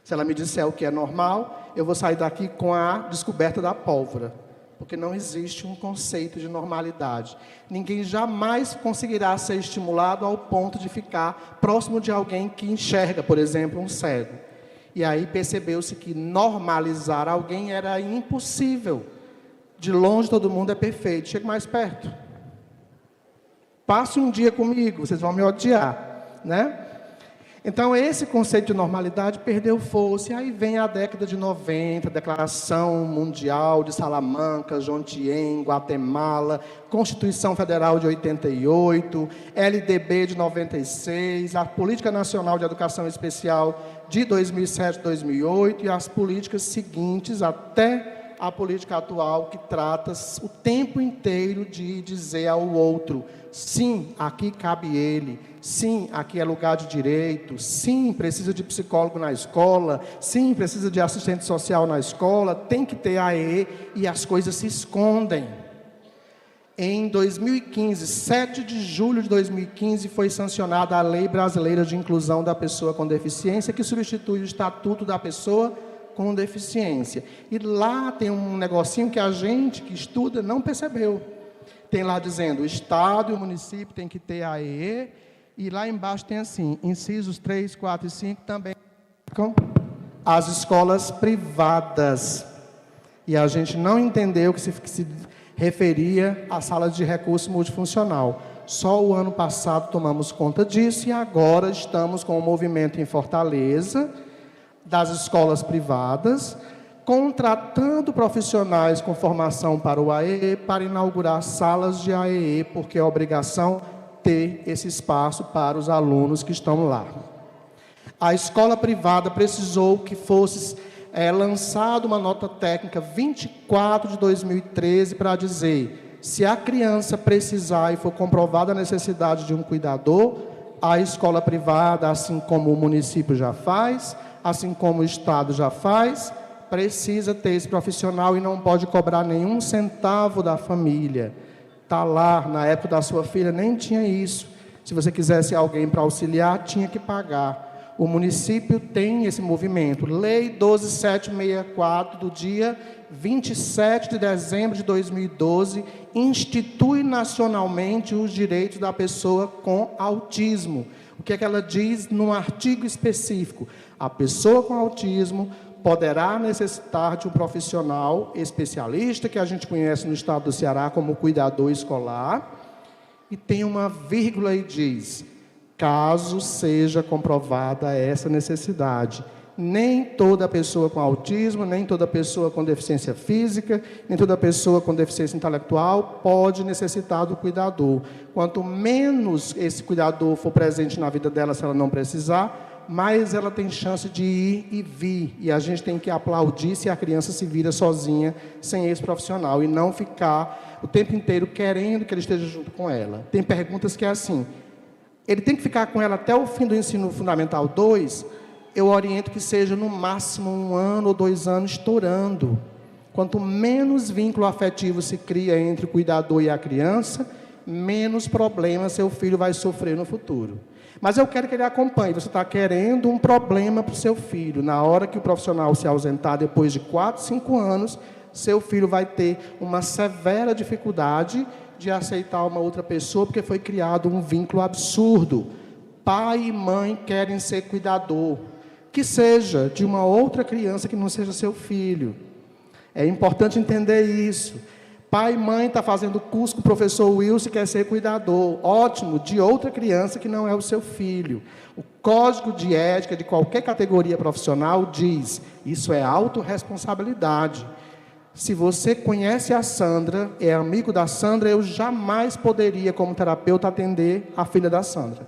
Se ela me disser o que é normal, eu vou sair daqui com a descoberta da pólvora. Porque não existe um conceito de normalidade. Ninguém jamais conseguirá ser estimulado ao ponto de ficar próximo de alguém que enxerga, por exemplo, um cego. E aí percebeu-se que normalizar alguém era impossível. De longe todo mundo é perfeito. Chega mais perto. Passe um dia comigo, vocês vão me odiar, né? Então, esse conceito de normalidade perdeu força. E aí vem a década de 90, Declaração Mundial de Salamanca, Jondien, Guatemala, Constituição Federal de 88, LDB de 96, a Política Nacional de Educação Especial de 2007-2008 e as políticas seguintes até a política atual, que trata o tempo inteiro de dizer ao outro: sim, aqui cabe ele, sim, aqui é lugar de direito, sim, precisa de psicólogo na escola, sim, precisa de assistente social na escola, tem que ter AE, e as coisas se escondem. Em 2015, 7 de julho de 2015, foi sancionada a Lei Brasileira de Inclusão da Pessoa com Deficiência, que substitui o Estatuto da Pessoa com Deficiência. E lá tem um negocinho que a gente que estuda não percebeu. Tem lá dizendo, o Estado e o município tem que ter a AEE, e lá embaixo tem assim, incisos 3, 4 e 5 também com as escolas privadas. E a gente não entendeu que se referia à sala de recurso multifuncional. Só o ano passado tomamos conta disso e agora estamos com o movimento em Fortaleza, das escolas privadas, contratando profissionais com formação para o AEE, para inaugurar salas de AEE, porque é obrigação ter esse espaço para os alunos que estão lá. A escola privada precisou que fosse lançada uma nota técnica 24 de 2013 para dizer, se a criança precisar e for comprovada a necessidade de um cuidador, a escola privada, assim como o município já faz, assim como o Estado já faz, precisa ter esse profissional e não pode cobrar nenhum centavo da família. Está lá, na época da sua filha, nem tinha isso. Se você quisesse alguém para auxiliar, tinha que pagar. O município tem esse movimento. Lei 12764, do dia 27 de dezembro de 2012, institui nacionalmente os direitos da pessoa com autismo. O que é que ela diz num artigo específico? A pessoa com autismo poderá necessitar de um profissional especialista, que a gente conhece no estado do Ceará como cuidador escolar, e tem uma vírgula e diz, caso seja comprovada essa necessidade. Nem toda pessoa com autismo, nem toda pessoa com deficiência física, nem toda pessoa com deficiência intelectual pode necessitar do cuidador. Quanto menos esse cuidador for presente na vida dela, se ela não precisar, mais ela tem chance de ir e vir. E a gente tem que aplaudir se a criança se vira sozinha, sem esse profissional, e não ficar o tempo inteiro querendo que ele esteja junto com ela. Tem perguntas que é assim, ele tem que ficar com ela até o fim do ensino fundamental 2, eu oriento que seja no máximo 1 ano ou 2 anos estourando. Quanto menos vínculo afetivo se cria entre o cuidador e a criança, menos problemas seu filho vai sofrer no futuro. Mas eu quero que ele acompanhe. Você está querendo um problema para o seu filho. Na hora que o profissional se ausentar, depois de 4, 5 anos, seu filho vai ter uma severa dificuldade de aceitar uma outra pessoa, porque foi criado um vínculo absurdo. Pai e mãe querem ser cuidador, que seja de uma outra criança que não seja seu filho. É importante entender isso. Pai e mãe está fazendo curso com o professor Wilson e quer ser cuidador. Ótimo, de outra criança que não é o seu filho. O Código de Ética de qualquer categoria profissional diz, isso é autorresponsabilidade. Se você conhece a Sandra, é amigo da Sandra, eu jamais poderia, como terapeuta, atender a filha da Sandra.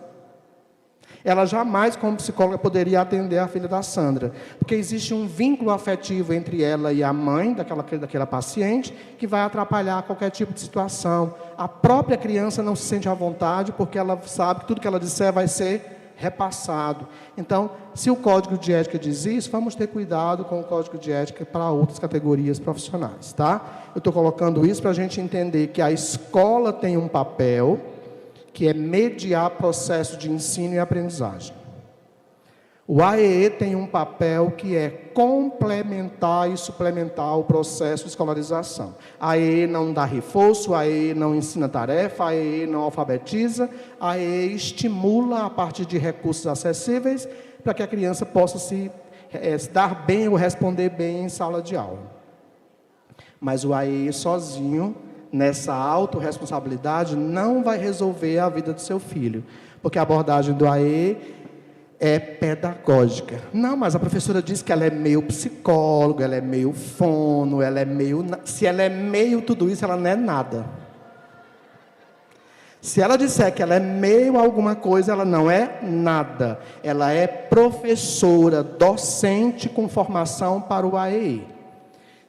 Ela jamais, como psicóloga, poderia atender a filha da Sandra, porque existe um vínculo afetivo entre ela e a mãe daquela paciente, que vai atrapalhar qualquer tipo de situação. A própria criança não se sente à vontade, porque ela sabe que tudo que ela disser vai ser repassado. Então, se o Código de Ética diz isso, vamos ter cuidado com o Código de Ética para outras categorias profissionais, tá? Eu estou colocando isso para a gente entender que a escola tem um papel, que é mediar processo de ensino e aprendizagem. O AEE tem um papel que é complementar e suplementar o processo de escolarização. A AEE não dá reforço, a AEE não ensina tarefa, a AEE não alfabetiza, a AEE estimula a partir de recursos acessíveis para que a criança possa se dar bem ou responder bem em sala de aula. Mas o AEE sozinho, nessa autorresponsabilidade, não vai resolver a vida do seu filho, porque a abordagem do AEE é pedagógica. Não, mas a professora diz que ela é meio psicóloga, ela é meio fono, ela é meio... Se ela é meio tudo isso, ela não é nada. Se ela disser que ela é meio alguma coisa, ela não é nada. Ela é professora, docente com formação para o AEE.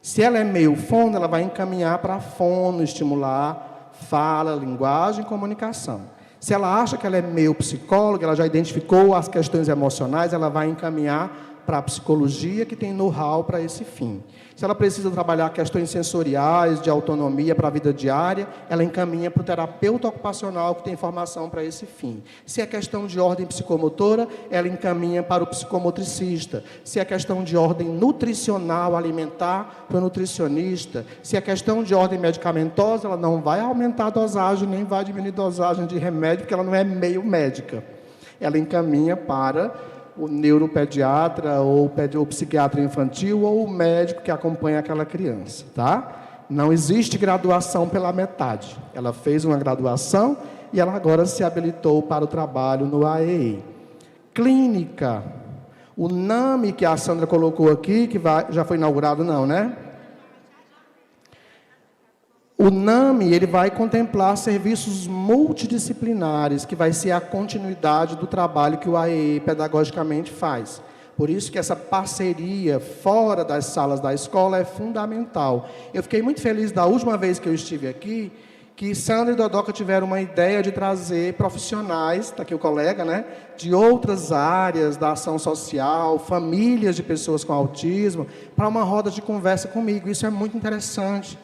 Se ela é meio fono, ela vai encaminhar para fono, estimular fala, linguagem e comunicação. Se ela acha que ela é meio psicóloga, ela já identificou as questões emocionais, ela vai encaminhar para a psicologia, que tem know-how para esse fim. Se ela precisa trabalhar questões sensoriais, de autonomia para a vida diária, ela encaminha para o terapeuta ocupacional, que tem formação para esse fim. Se é questão de ordem psicomotora, ela encaminha para o psicomotricista. Se é questão de ordem nutricional, alimentar, para o nutricionista. Se é questão de ordem medicamentosa, ela não vai aumentar a dosagem, nem vai diminuir a dosagem de remédio, porque ela não é meio médica. Ela encaminha para o neuropediatra ou o psiquiatra infantil ou o médico que acompanha aquela criança, tá? Não existe graduação pela metade. Ela fez uma graduação e ela agora se habilitou para o trabalho no AEE. Clínica. O NAMI que a Sandra colocou aqui, que já foi inaugurado não, né? O NAMI, ele vai contemplar serviços multidisciplinares, que vai ser a continuidade do trabalho que o AEE pedagogicamente faz. Por isso que essa parceria fora das salas da escola é fundamental. Eu fiquei muito feliz da última vez que eu estive aqui, que Sandra e Dodoca tiveram uma ideia de trazer profissionais, está aqui o colega, né, de outras áreas da ação social, famílias de pessoas com autismo, para uma roda de conversa comigo. Isso é muito interessante,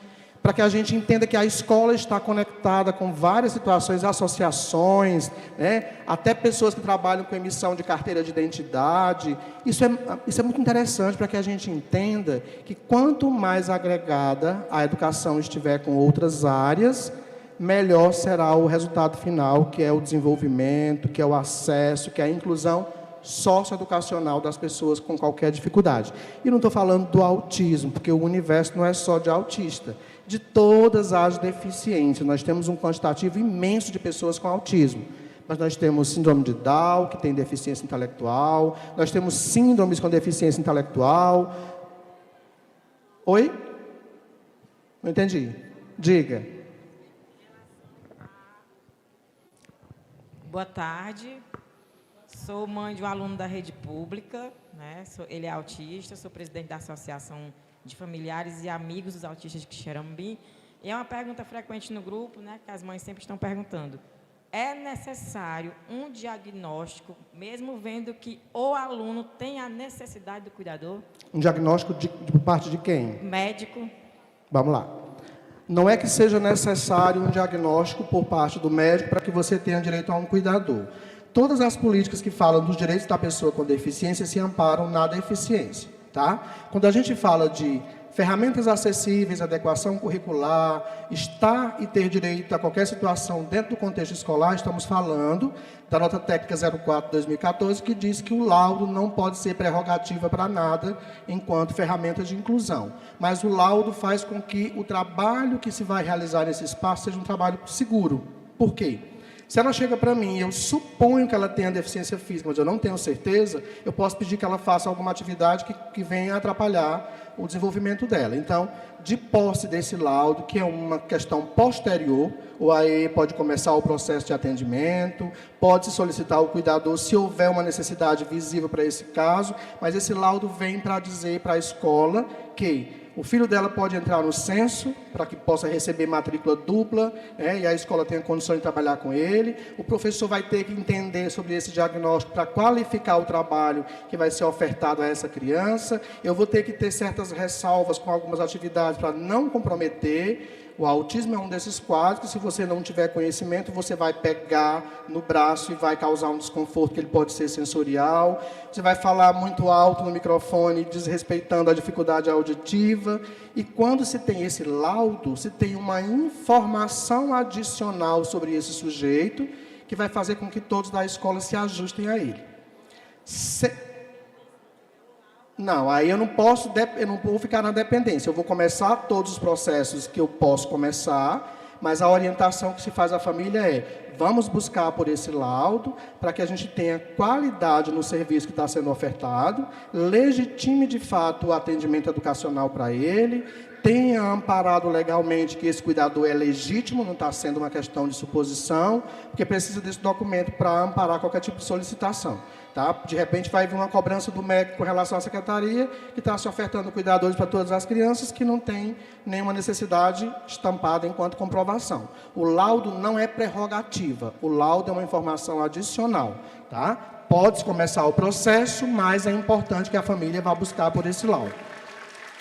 para que a gente entenda que a escola está conectada com várias situações, associações, né? Até pessoas que trabalham com emissão de carteira de identidade. Isso é muito interessante para que a gente entenda que quanto mais agregada a educação estiver com outras áreas, melhor será o resultado final, que é o desenvolvimento, que é o acesso, que é a inclusão socioeducacional das pessoas com qualquer dificuldade. E não estou falando do autismo, porque o universo não é só de autista. De todas as deficiências, nós temos um quantitativo imenso de pessoas com autismo. Mas nós temos síndrome de Down, que tem deficiência intelectual, nós temos síndromes com deficiência intelectual. Oi? Não entendi. Diga. Boa tarde. Sou mãe de um aluno da rede pública, né? Ele é autista, sou presidente da Associação de Familiares e Amigos dos Autistas de Quixerambi. E é uma pergunta frequente no grupo, né, que as mães sempre estão perguntando. É necessário um diagnóstico, mesmo vendo que o aluno tem a necessidade do cuidador? Um diagnóstico por parte de quem? Médico. Vamos lá. Não é que seja necessário um diagnóstico por parte do médico para que você tenha direito a um cuidador. Todas as políticas que falam dos direitos da pessoa com deficiência se amparam na deficiência, tá? Quando a gente fala de ferramentas acessíveis, adequação curricular, estar e ter direito a qualquer situação dentro do contexto escolar, estamos falando da nota técnica 04/2014, que diz que o laudo não pode ser prerrogativa para nada enquanto ferramenta de inclusão. Mas o laudo faz com que o trabalho que se vai realizar nesse espaço seja um trabalho seguro. Por quê? Se ela chega para mim, eu suponho que ela tenha deficiência física, mas eu não tenho certeza, eu posso pedir que ela faça alguma atividade que venha atrapalhar o desenvolvimento dela. Então, de posse desse laudo, que é uma questão posterior, o AE pode começar o processo de atendimento, pode se solicitar o cuidador se houver uma necessidade visível para esse caso, mas esse laudo vem para dizer para a escola que o filho dela pode entrar no censo para que possa receber matrícula dupla, e a escola tenha condições de trabalhar com ele. O professor vai ter que entender sobre esse diagnóstico para qualificar o trabalho que vai ser ofertado a essa criança. Eu vou ter que ter certas ressalvas com algumas atividades para não comprometer. O autismo é um desses quadros que, se você não tiver conhecimento, você vai pegar no braço e vai causar um desconforto que ele pode ser sensorial. Você vai falar muito alto no microfone, desrespeitando a dificuldade auditiva. E quando se tem esse laudo, se tem uma informação adicional sobre esse sujeito, que vai fazer com que todos da escola se ajustem a ele. Não, aí eu não vou ficar na dependência. Eu vou começar todos os processos que eu posso começar, mas a orientação que se faz à família é: vamos buscar por esse laudo, para que a gente tenha qualidade no serviço que está sendo ofertado, legitime de fato o atendimento educacional para ele, tenha amparado legalmente que esse cuidador é legítimo, não está sendo uma questão de suposição, porque precisa desse documento para amparar qualquer tipo de solicitação. Tá? De repente vai vir uma cobrança do médico com relação à secretaria, que está se ofertando cuidadores para todas as crianças, que não tem nenhuma necessidade estampada enquanto comprovação. O laudo não é prerrogativa, o laudo é uma informação adicional. Tá? Pode começar o processo, mas é importante que a família vá buscar por esse laudo.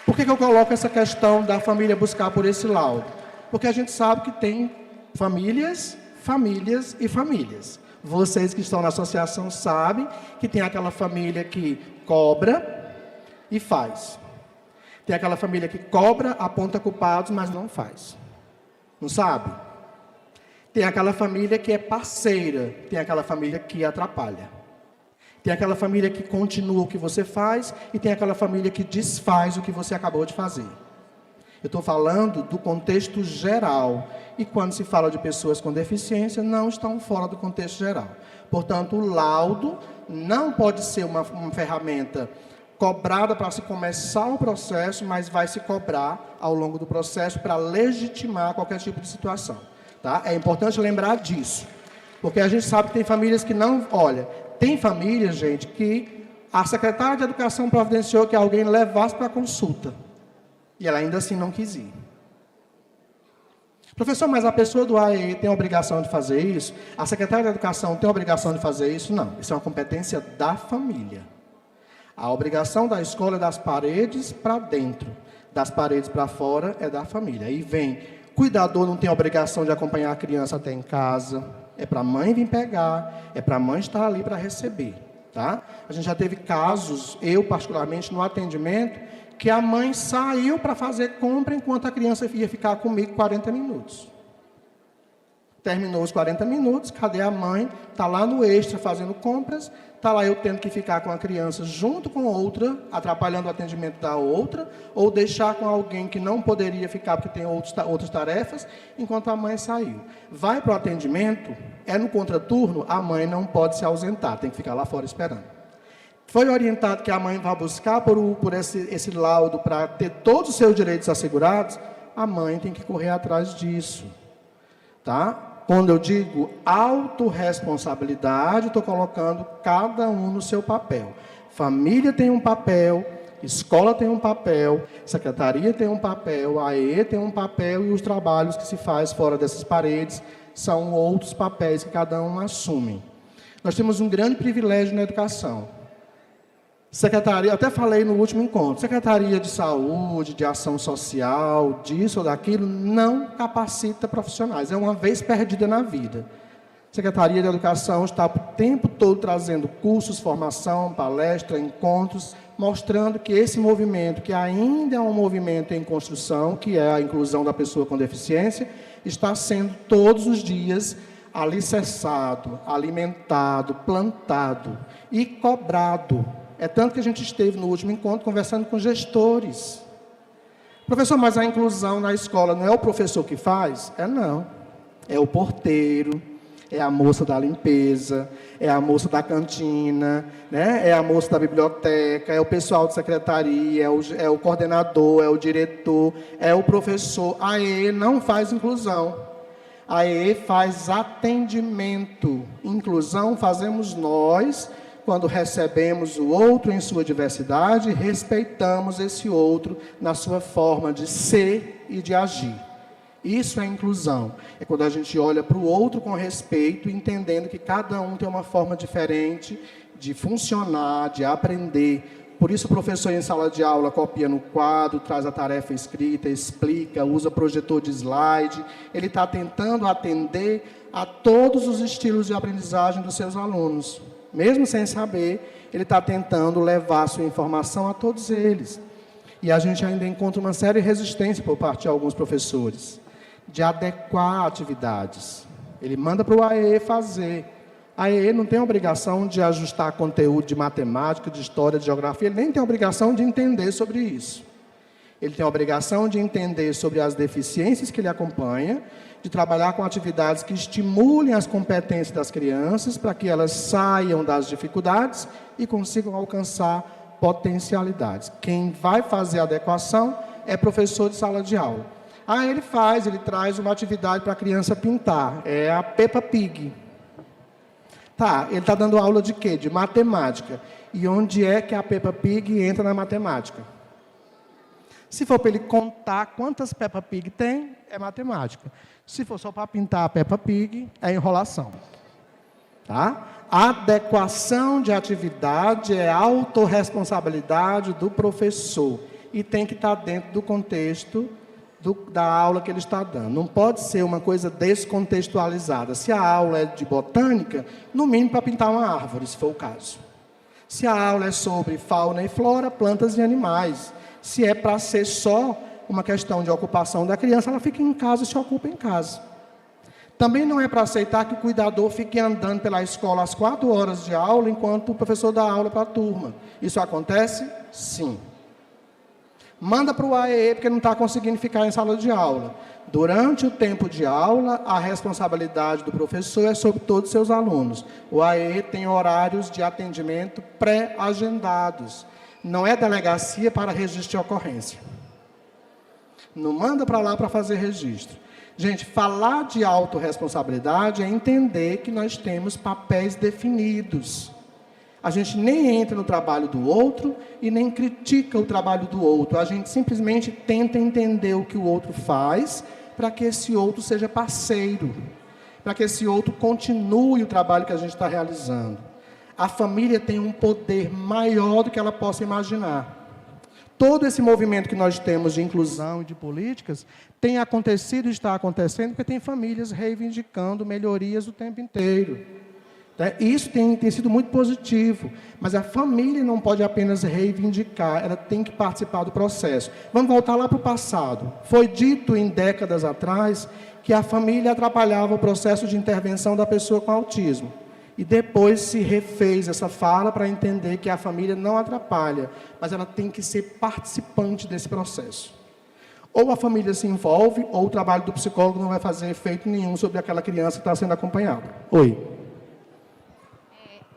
Por que eu coloco essa questão da família buscar por esse laudo? Porque a gente sabe que tem famílias, famílias e famílias. Vocês que estão na associação sabem que tem aquela família que cobra e faz. Tem aquela família que cobra, aponta culpados, mas não faz. Não sabe? Tem aquela família que é parceira, tem aquela família que atrapalha. Tem aquela família que continua o que você faz e tem aquela família que desfaz o que você acabou de fazer. Eu estou falando do contexto geral. E quando se fala de pessoas com deficiência, não estão fora do contexto geral. Portanto, o laudo não pode ser uma ferramenta cobrada para se começar o processo, mas vai se cobrar ao longo do processo para legitimar qualquer tipo de situação. Tá? É importante lembrar disso. Porque a gente sabe que tem famílias que não... Olha, tem famílias, gente, que a secretária de Educação providenciou que alguém levasse para a consulta. E ela ainda assim não quis ir. Professor, mas a pessoa do AE tem a obrigação de fazer isso? A secretária de Educação tem a obrigação de fazer isso? Não. Isso é uma competência da família. A obrigação da escola é das paredes para dentro. Das paredes para fora é da família. Aí vem, cuidador não tem a obrigação de acompanhar a criança até em casa. É para a mãe vir pegar, é para a mãe estar ali para receber. Tá? A gente já teve casos, eu particularmente, no atendimento, que a mãe saiu para fazer compra enquanto a criança ia ficar comigo 40 minutos. Terminou os 40 minutos, cadê a mãe? Está lá no extra fazendo compras, está lá eu tendo que ficar com a criança junto com outra, atrapalhando o atendimento da outra, ou deixar com alguém que não poderia ficar porque tem outras tarefas, enquanto a mãe saiu. Vai para o atendimento, é no contraturno, a mãe não pode se ausentar, tem que ficar lá fora esperando. Foi orientado que a mãe vá buscar por esse laudo para ter todos os seus direitos assegurados, a mãe tem que correr atrás disso. Tá? Quando eu digo autorresponsabilidade, estou colocando cada um no seu papel. Família tem um papel, escola tem um papel, secretaria tem um papel, a AE tem um papel e os trabalhos que se faz fora dessas paredes são outros papéis que cada um assume. Nós temos um grande privilégio na educação. Secretaria, até falei no último encontro, Secretaria de Saúde, de Ação Social, disso ou daquilo, não capacita profissionais. É uma vez perdida na vida. Secretaria de Educação está o tempo todo trazendo cursos, formação, palestra, encontros, mostrando que esse movimento, que ainda é um movimento em construção, que é a inclusão da pessoa com deficiência, está sendo todos os dias alicerçado, alimentado, plantado e cobrado. É tanto que a gente esteve no último encontro conversando com gestores. Professor, mas a inclusão na escola não é o professor que faz? É não. É o porteiro, é a moça da limpeza, é a moça da cantina, né? É a moça da biblioteca, é o pessoal de secretaria, é o coordenador, é o diretor, é o professor. A AE não faz inclusão. A AE faz atendimento. Inclusão fazemos nós, quando recebemos o outro em sua diversidade, respeitamos esse outro na sua forma de ser e de agir. Isso é inclusão. É quando a gente olha para o outro com respeito, entendendo que cada um tem uma forma diferente de funcionar, de aprender. Por isso o professor em sala de aula copia no quadro, traz a tarefa escrita, explica, usa projetor de slide. Ele está tentando atender a todos os estilos de aprendizagem dos seus alunos. Mesmo sem saber, ele está tentando levar a sua informação a todos eles. E a gente ainda encontra uma séria resistência por parte de alguns professores, de adequar atividades. Ele manda para o AE fazer. A AE não tem a obrigação de ajustar conteúdo de matemática, de história, de geografia, ele nem tem a obrigação de entender sobre isso. Ele tem a obrigação de entender sobre as deficiências que ele acompanha, de trabalhar com atividades que estimulem as competências das crianças para que elas saiam das dificuldades e consigam alcançar potencialidades. Quem vai fazer a adequação é professor de sala de aula. Ele traz uma atividade para a criança pintar, é a Peppa Pig. Tá, ele está dando aula de quê? De matemática. E onde é que a Peppa Pig entra na matemática? Se for para ele contar quantas Peppa Pig tem, é matemática. Se for só para pintar a Peppa Pig, é enrolação. Tá? Adequação de atividade é autorresponsabilidade do professor e tem que estar dentro do contexto da aula que ele está dando. Não pode ser uma coisa descontextualizada. Se a aula é de botânica, no mínimo para pintar uma árvore, se for o caso. Se a aula é sobre fauna e flora, plantas e animais. Se é para ser só uma questão de ocupação da criança, ela fica em casa e se ocupa em casa. Também não é para aceitar que o cuidador fique andando pela escola às 4 horas de aula, enquanto o professor dá aula para a turma. Isso acontece? Sim. Manda para o AEE porque não está conseguindo ficar em sala de aula. Durante o tempo de aula, a responsabilidade do professor é sobre todos os seus alunos. O AEE tem horários de atendimento pré-agendados. Não é delegacia para registro de ocorrência. Não manda para lá para fazer registro. Gente, falar de autorresponsabilidade é entender que nós temos papéis definidos. A gente nem entra no trabalho do outro e nem critica o trabalho do outro. A gente simplesmente tenta entender o que o outro faz para que esse outro seja parceiro, para que esse outro continue o trabalho que a gente está realizando. A família tem um poder maior do que ela possa imaginar. Todo esse movimento que nós temos de inclusão e de políticas tem acontecido e está acontecendo porque tem famílias reivindicando melhorias o tempo inteiro. Isso tem sido muito positivo, mas a família não pode apenas reivindicar, ela tem que participar do processo. Vamos voltar lá para o passado. Foi dito em décadas atrás que a família atrapalhava o processo de intervenção da pessoa com autismo. E depois se refez essa fala para entender que a família não atrapalha, mas ela tem que ser participante desse processo. Ou a família se envolve, ou o trabalho do psicólogo não vai fazer efeito nenhum sobre aquela criança que está sendo acompanhada. Oi.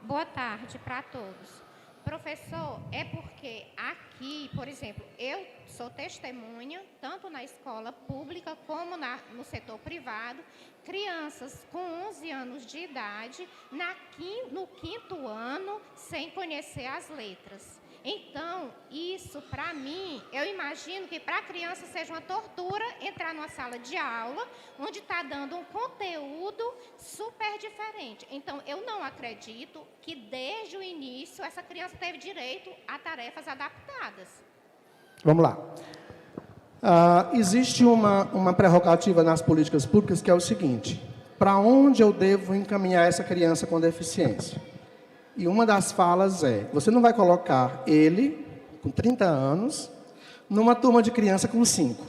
Boa tarde para todos. Professor, é porque aqui, por exemplo, eu sou testemunha, tanto na escola pública como no setor privado, crianças com 11 anos de idade, no 5º ano, sem conhecer as letras. Então, isso, para mim, eu imagino que para a criança seja uma tortura entrar numa sala de aula, onde está dando um conteúdo super diferente. Então, eu não acredito que, desde o início, essa criança teve direito a tarefas adaptadas. Vamos lá. Existe uma prerrogativa nas políticas públicas que é o seguinte: para onde eu devo encaminhar essa criança com deficiência? E uma das falas é: você não vai colocar ele, com 30 anos, numa turma de criança com 5.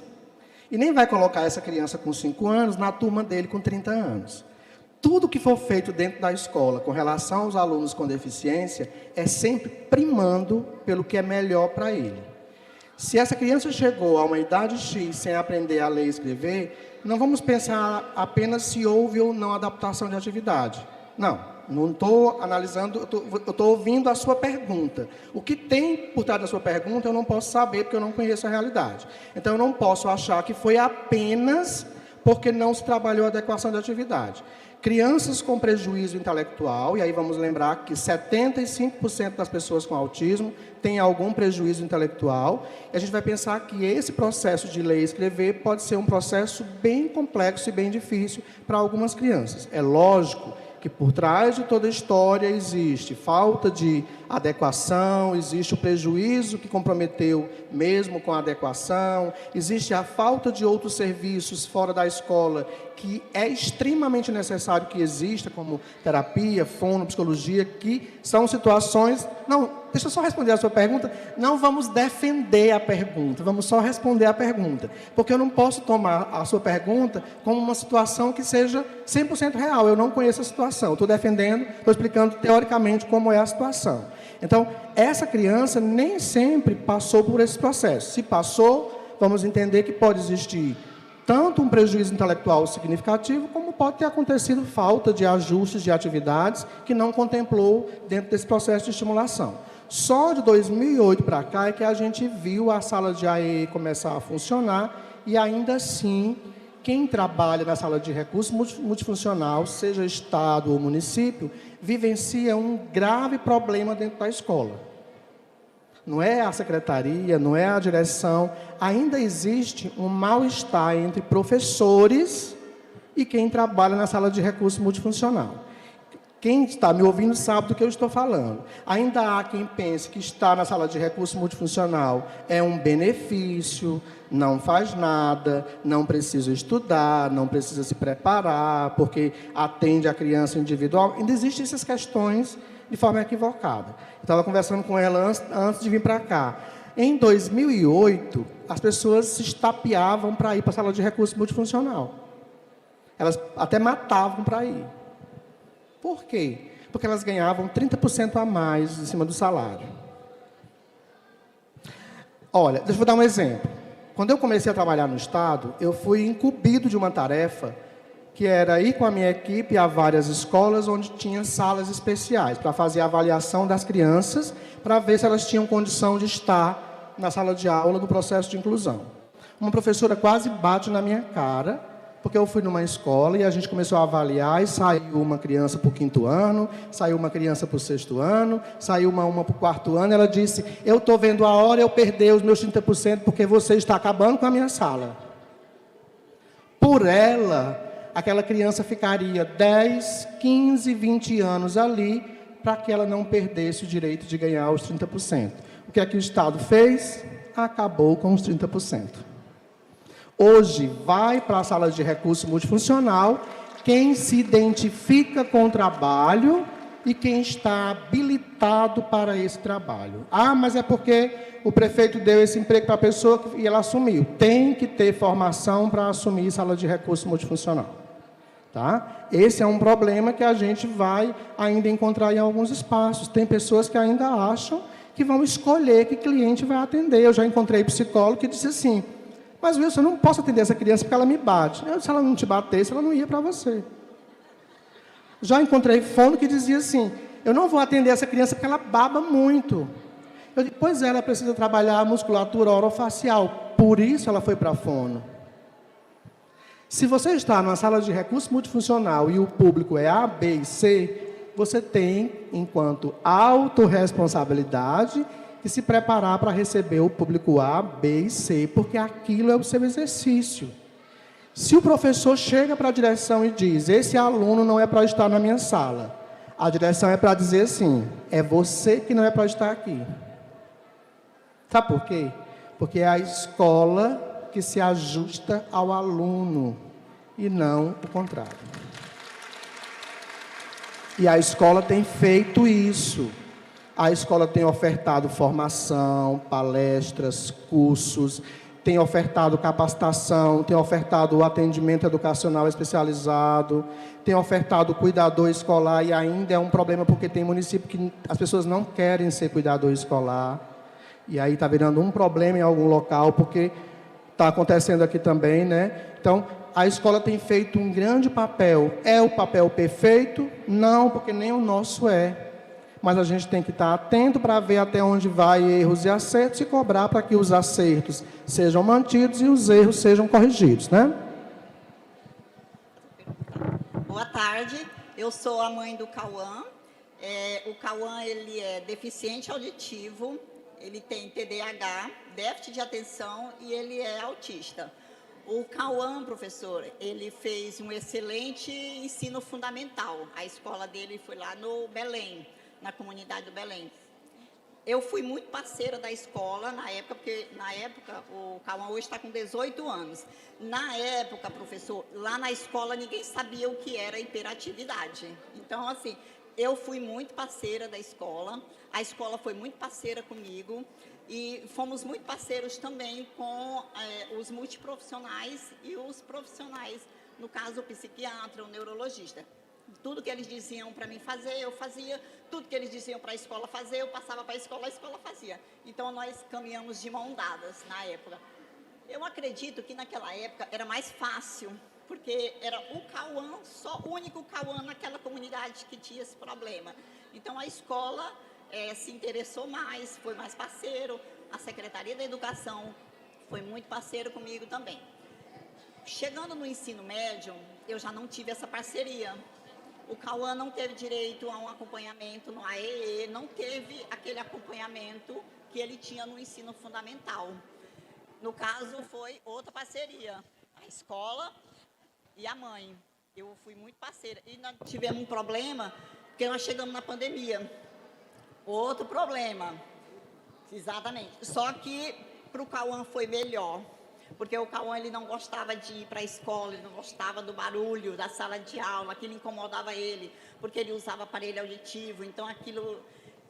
E nem vai colocar essa criança com 5 anos na turma dele com 30 anos. Tudo que for feito dentro da escola com relação aos alunos com deficiência é sempre primando pelo que é melhor para ele. Se essa criança chegou a uma idade X sem aprender a ler e escrever, não vamos pensar apenas se houve ou não adaptação de atividade. Não estou analisando, eu estou ouvindo a sua pergunta. O que tem por trás da sua pergunta eu não posso saber, porque eu não conheço a realidade. Então, eu não posso achar que foi apenas porque não se trabalhou a adequação de atividade. Crianças com prejuízo intelectual, e aí vamos lembrar que 75% das pessoas com autismo têm algum prejuízo intelectual, e a gente vai pensar que esse processo de ler e escrever pode ser um processo bem complexo e bem difícil para algumas crianças. É lógico que por trás de toda a história existe falta de adequação, existe o prejuízo que comprometeu mesmo com a adequação, existe a falta de outros serviços fora da escola que é extremamente necessário que exista, como terapia, fono, psicologia, que são situações... Não, deixa eu só responder a sua pergunta. Não vamos defender a pergunta, vamos só responder a pergunta. Porque eu não posso tomar a sua pergunta como uma situação que seja 100% real. Eu não conheço a situação. Estou defendendo, estou explicando teoricamente como é a situação. Então, essa criança nem sempre passou por esse processo. Se passou, vamos entender que pode existir tanto um prejuízo intelectual significativo, como pode ter acontecido falta de ajustes de atividades que não contemplou dentro desse processo de estimulação. Só de 2008 para cá é que a gente viu a sala de AE começar a funcionar e ainda assim, quem trabalha na sala de recursos multifuncional, seja estado ou município, vivencia um grave problema dentro da escola. Não é a secretaria, não é a direção. Ainda existe um mal-estar entre professores e quem trabalha na sala de recursos multifuncional. Quem está me ouvindo sabe do que eu estou falando. Ainda há quem pense que estar na sala de recurso multifuncional é um benefício, não faz nada, não precisa estudar, não precisa se preparar, porque atende a criança individual. Ainda existem essas questões de forma equivocada. Eu estava conversando com ela antes de vir para cá. Em 2008, as pessoas se estapeavam para ir para a sala de recurso multifuncional. Elas até matavam para ir. Por quê? Porque elas ganhavam 30% a mais em cima do salário. Olha, deixa eu dar um exemplo. Quando eu comecei a trabalhar no Estado, eu fui incumbido de uma tarefa que era ir com a minha equipe a várias escolas onde tinha salas especiais, para fazer a avaliação das crianças, para ver se elas tinham condição de estar na sala de aula no processo de inclusão. Uma professora quase bate na minha cara, porque eu fui numa escola e a gente começou a avaliar e saiu uma criança para o 5º ano, saiu uma criança para o 6º ano, saiu uma para o 4º ano. Ela disse, eu estou vendo a hora eu perder os meus 30% porque você está acabando com a minha sala. Por ela, aquela criança ficaria 10, 15, 20 anos ali para que ela não perdesse o direito de ganhar os 30%. O que é que o Estado fez? Acabou com os 30%. Hoje, vai para a sala de recurso multifuncional quem se identifica com o trabalho e quem está habilitado para esse trabalho. Ah, mas é porque o prefeito deu esse emprego para a pessoa e ela assumiu. Tem que ter formação para assumir sala de recurso multifuncional. Tá? Esse é um problema que a gente vai ainda encontrar em alguns espaços. Tem pessoas que ainda acham que vão escolher que cliente vai atender. Eu já encontrei psicólogo que disse assim, mas Wilson, eu não posso atender essa criança porque ela me bate. Se ela não te batesse, ela não ia para você. Já encontrei fono que dizia assim, eu não vou atender essa criança porque ela baba muito. Eu digo, pois é, ela precisa trabalhar a musculatura orofacial, por isso ela foi para fono. Se você está numa sala de recurso multifuncional e o público é A, B e C, você tem, enquanto autorresponsabilidade, que se preparar para receber o público A, B e C, porque aquilo é o seu exercício. Se o professor chega para a direção e diz, esse aluno não é para estar na minha sala, a direção é para dizer assim, é você que não é para estar aqui. Sabe por quê? Porque é a escola que se ajusta ao aluno e não o contrário. E a escola tem feito isso. A escola tem ofertado formação, palestras, cursos, tem ofertado capacitação, tem ofertado atendimento educacional especializado, tem ofertado cuidador escolar, e ainda é um problema porque tem município que as pessoas não querem ser cuidador escolar. E aí está virando um problema em algum local, porque está acontecendo aqui também, né? Então, a escola tem feito um grande papel. É o papel perfeito? Não, porque nem o nosso é. Mas a gente tem que estar atento para ver até onde vai erros e acertos e cobrar para que os acertos sejam mantidos e os erros sejam corrigidos, né? Boa tarde, eu sou a mãe do Cauã. O Cauã, ele é deficiente auditivo, ele tem TDAH, déficit de atenção e ele é autista. O Cauã, professor, ele fez um excelente ensino fundamental. A escola dele foi lá no Belém, na comunidade do Belém. Eu fui muito parceira da escola na época, porque na época o Cauã hoje está com 18 anos. Na época, professor, lá na escola ninguém sabia o que era hiperatividade. Então, assim, eu fui muito parceira da escola, a escola foi muito parceira comigo e fomos muito parceiros também com os multiprofissionais e os profissionais, no caso o psiquiatra, o neurologista. Tudo que eles diziam para mim fazer, eu fazia. Tudo que eles diziam para a escola fazer, eu passava para a escola fazia. Então, nós caminhamos de mão dadas na época. Eu acredito que naquela época era mais fácil, porque era o Cauã, só o único Cauã naquela comunidade que tinha esse problema. Então, a escola se interessou mais, foi mais parceiro. A Secretaria da Educação foi muito parceiro comigo também. Chegando no ensino médio, eu já não tive essa parceria. O Cauã não teve direito a um acompanhamento no AEE, não teve aquele acompanhamento que ele tinha no ensino fundamental. No caso, foi outra parceria, a escola e a mãe. Eu fui muito parceira. E nós tivemos um problema porque nós chegamos na pandemia. Outro problema. Exatamente. Só que para o Cauã foi melhor, porque o Cauã ele não gostava de ir para a escola, ele não gostava do barulho da sala de aula, aquilo incomodava ele, porque ele usava aparelho auditivo, então aquilo...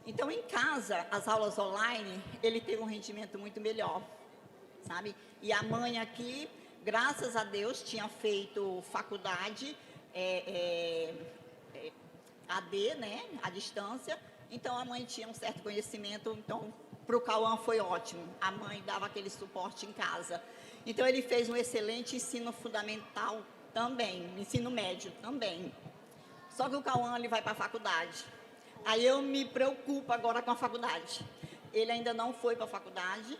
Então, em casa, as aulas online, ele teve um rendimento muito melhor, sabe? E a mãe aqui, graças a Deus, tinha feito faculdade AD, né, à distância, então a mãe tinha um certo conhecimento, então para o Cauã foi ótimo, a mãe dava aquele suporte em casa. Então ele fez um excelente ensino fundamental também, ensino médio também. Só que o Cauã ele vai para a faculdade. Aí eu me preocupo agora com a faculdade. Ele ainda não foi para a faculdade,